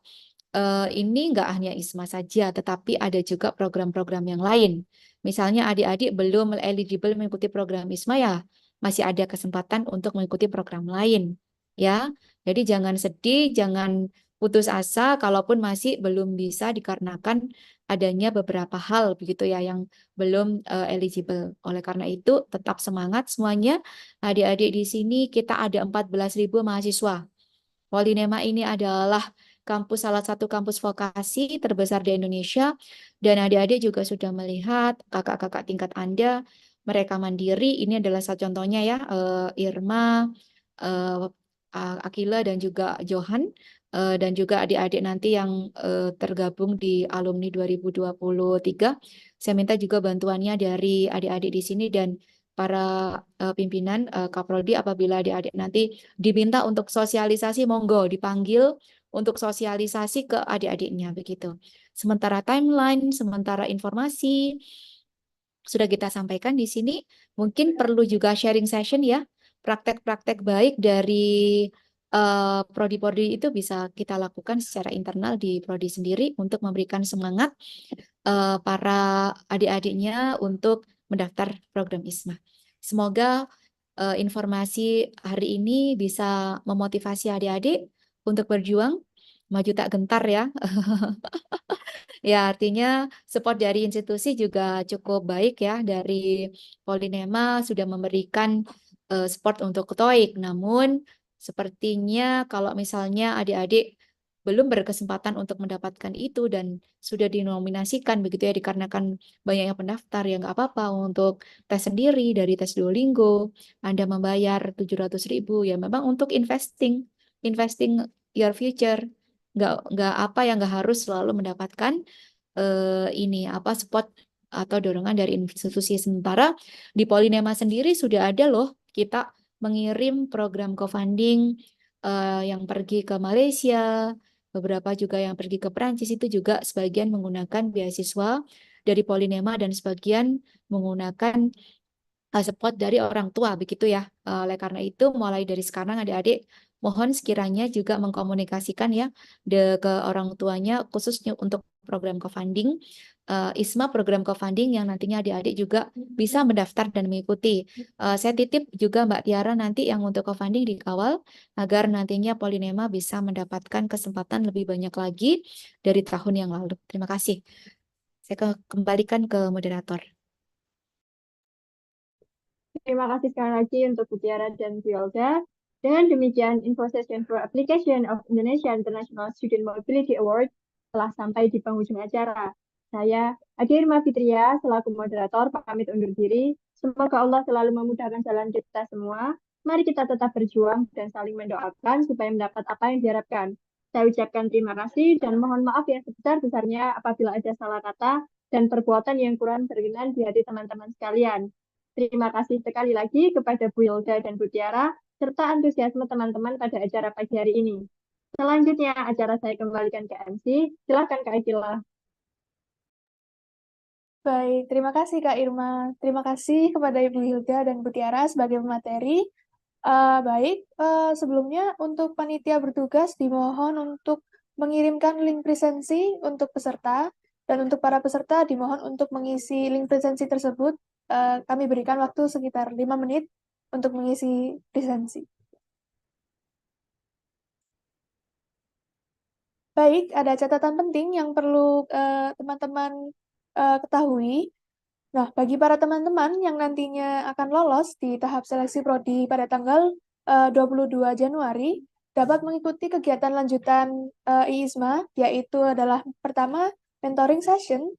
ini nggak hanya ISMA saja, tetapi ada juga program-program yang lain. Misalnya adik-adik belum eligible mengikuti program ISMA ya, masih ada kesempatan untuk mengikuti program lain. Ya, jadi jangan sedih, jangan putus asa kalaupun masih belum bisa dikarenakan adanya beberapa hal begitu ya yang belum eligible. Oleh karena itu tetap semangat semuanya. Adik-adik di sini kita ada 14.000 mahasiswa. Polinema ini adalah salah satu kampus vokasi terbesar di Indonesia, dan adik-adik juga sudah melihat kakak-kakak tingkat Anda, mereka mandiri. Ini adalah satu contohnya ya, Irma, Akila, dan juga Johan. Dan juga adik-adik nanti yang tergabung di alumni 2023. Saya minta juga bantuannya dari adik-adik di sini dan para pimpinan Kaprodi. Apabila adik-adik nanti diminta untuk sosialisasi, monggo dipanggil untuk sosialisasi ke adik-adiknya begitu. Sementara timeline, sementara informasi sudah kita sampaikan di sini. Mungkin perlu juga sharing session ya, praktek-praktek baik dari prodi-prodi itu bisa kita lakukan secara internal di prodi sendiri untuk memberikan semangat para adik-adiknya untuk mendaftar program ISMA. Semoga informasi hari ini bisa memotivasi adik-adik untuk berjuang, maju tak gentar ya. Ya, artinya support dari institusi juga cukup baik ya. Dari Polinema sudah memberikan support untuk TOEIC. Namun sepertinya kalau misalnya adik-adik belum berkesempatan untuk mendapatkan itu dan sudah dinominasikan begitu ya, dikarenakan banyaknya pendaftar, ya nggak apa-apa untuk tes sendiri dari tes Duolingo. Anda membayar 700.000 ya memang untuk investing your future. Nggak harus selalu mendapatkan support atau dorongan dari institusi. Sementara di Polinema sendiri sudah ada loh kita mengirim program co-funding yang pergi ke Malaysia, beberapa juga yang pergi ke Perancis, itu juga sebagian menggunakan beasiswa dari Polinema dan sebagian menggunakan support dari orang tua begitu ya. Oleh karena itu mulai dari sekarang adik-adik mohon sekiranya juga mengkomunikasikan ya ke orang tuanya khususnya untuk program co-funding ISMA program co-funding yang nantinya adik-adik juga bisa mendaftar dan mengikuti. Saya titip juga Mbak Tiara nanti yang untuk co-funding dikawal agar nantinya Polinema bisa mendapatkan kesempatan lebih banyak lagi dari tahun yang lalu. Terima kasih. Saya kembalikan ke moderator. Terima kasih sekali lagi untuk Bu Tiara dan Bu Yolda. Dengan demikian, info session for application of Indonesia International Student Mobility Award telah sampai di penghujung acara. Saya, Adi Irma Fitria, selaku moderator, pamit undur diri. Semoga Allah selalu memudahkan jalan kita semua. Mari kita tetap berjuang dan saling mendoakan supaya mendapat apa yang diharapkan. Saya ucapkan terima kasih dan mohon maaf yang sebesar-besarnya apabila ada salah kata dan perbuatan yang kurang berkenan di hati teman-teman sekalian. Terima kasih sekali lagi kepada Bu Yolda dan Bu Tiara, serta antusiasme teman-teman pada acara pagi hari ini. Selanjutnya, acara saya kembalikan ke MC. Silakan Kak Akila. Baik, terima kasih Kak Irma. Terima kasih kepada Ibu Hilda dan Bu Tiara sebagai pemateri. Sebelumnya untuk panitia bertugas dimohon untuk mengirimkan link presensi untuk peserta, dan untuk para peserta dimohon untuk mengisi link presensi tersebut. Kami berikan waktu sekitar 5 menit untuk mengisi presensi. Baik, ada catatan penting yang perlu teman-teman ketahui. Nah, bagi para teman-teman yang nantinya akan lolos di tahap seleksi prodi pada tanggal 22 Januari, dapat mengikuti kegiatan lanjutan IISMA, yaitu adalah pertama, mentoring session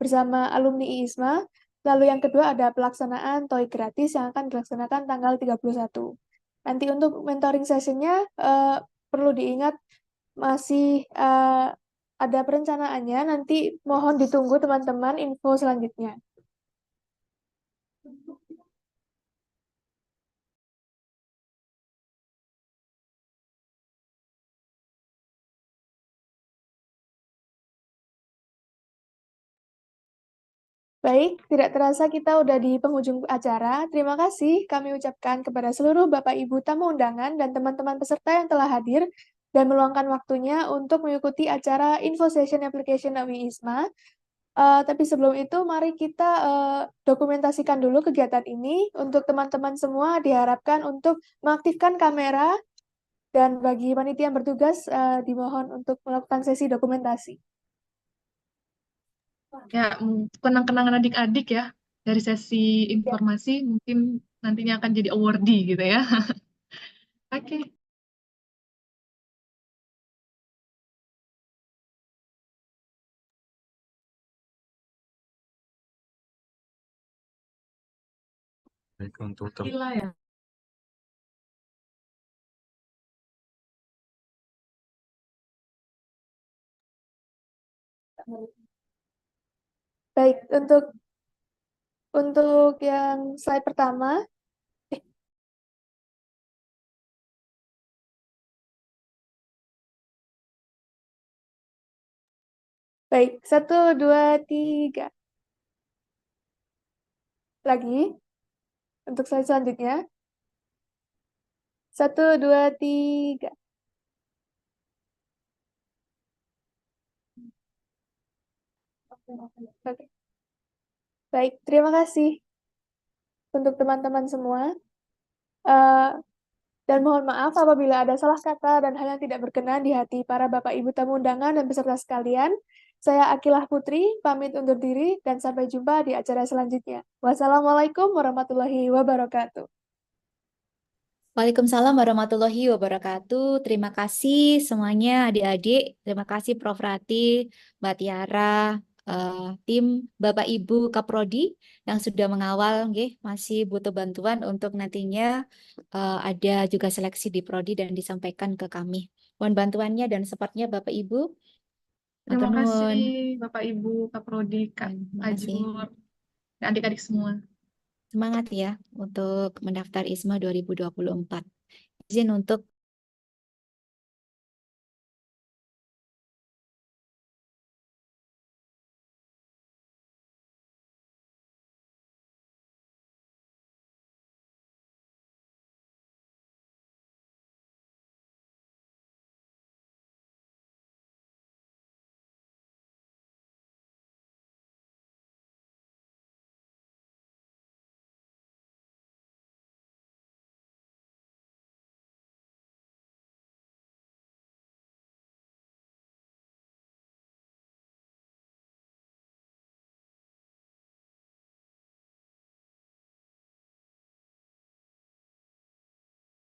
bersama alumni IISMA, lalu yang kedua ada pelaksanaan TOEIC gratis yang akan dilaksanakan tanggal 31. Nanti untuk mentoring sessionnya perlu diingat masih ada perencanaannya, nanti mohon ditunggu teman-teman info selanjutnya. Baik, tidak terasa kita udah di penghujung acara. Terima kasih kami ucapkan kepada seluruh Bapak Ibu tamu undangan dan teman-teman peserta yang telah hadir dan meluangkan waktunya untuk mengikuti acara Info Session Application ISMA. Tapi sebelum itu, mari kita dokumentasikan dulu kegiatan ini. Untuk teman-teman semua diharapkan untuk mengaktifkan kamera, dan bagi panitia yang bertugas dimohon untuk melakukan sesi dokumentasi. Ya, kenang-kenangan adik-adik ya dari sesi informasi mungkin nantinya akan jadi awardee gitu ya. Oke. Baik, untuk Gila ya. Baik, untuk yang slide pertama, baik, 1, 2, 3. Lagi, untuk slide selanjutnya. 1, 2, 3. Oke. Baik, terima kasih untuk teman-teman semua. Dan mohon maaf apabila ada salah kata dan hal yang tidak berkenan di hati para Bapak Ibu tamu undangan dan peserta sekalian. Saya Akilah Putri, pamit undur diri dan sampai jumpa di acara selanjutnya. Wassalamualaikum warahmatullahi wabarakatuh. Waalaikumsalam warahmatullahi wabarakatuh. Terima kasih semuanya adik-adik. Terima kasih Prof. Rati, Mbak Tiara, tim Bapak Ibu Kaprodi yang sudah mengawal, masih butuh bantuan untuk nantinya ada juga seleksi di Prodi dan disampaikan ke kami. Mohon bantuannya dan supportnya Bapak Ibu. Terima Matur kasih nuwun. Bapak Ibu Kaprodi, Kak Terima kasih. Ajur, dan adik-adik semua. Semangat ya untuk mendaftar ISMA 2024. Izin untuk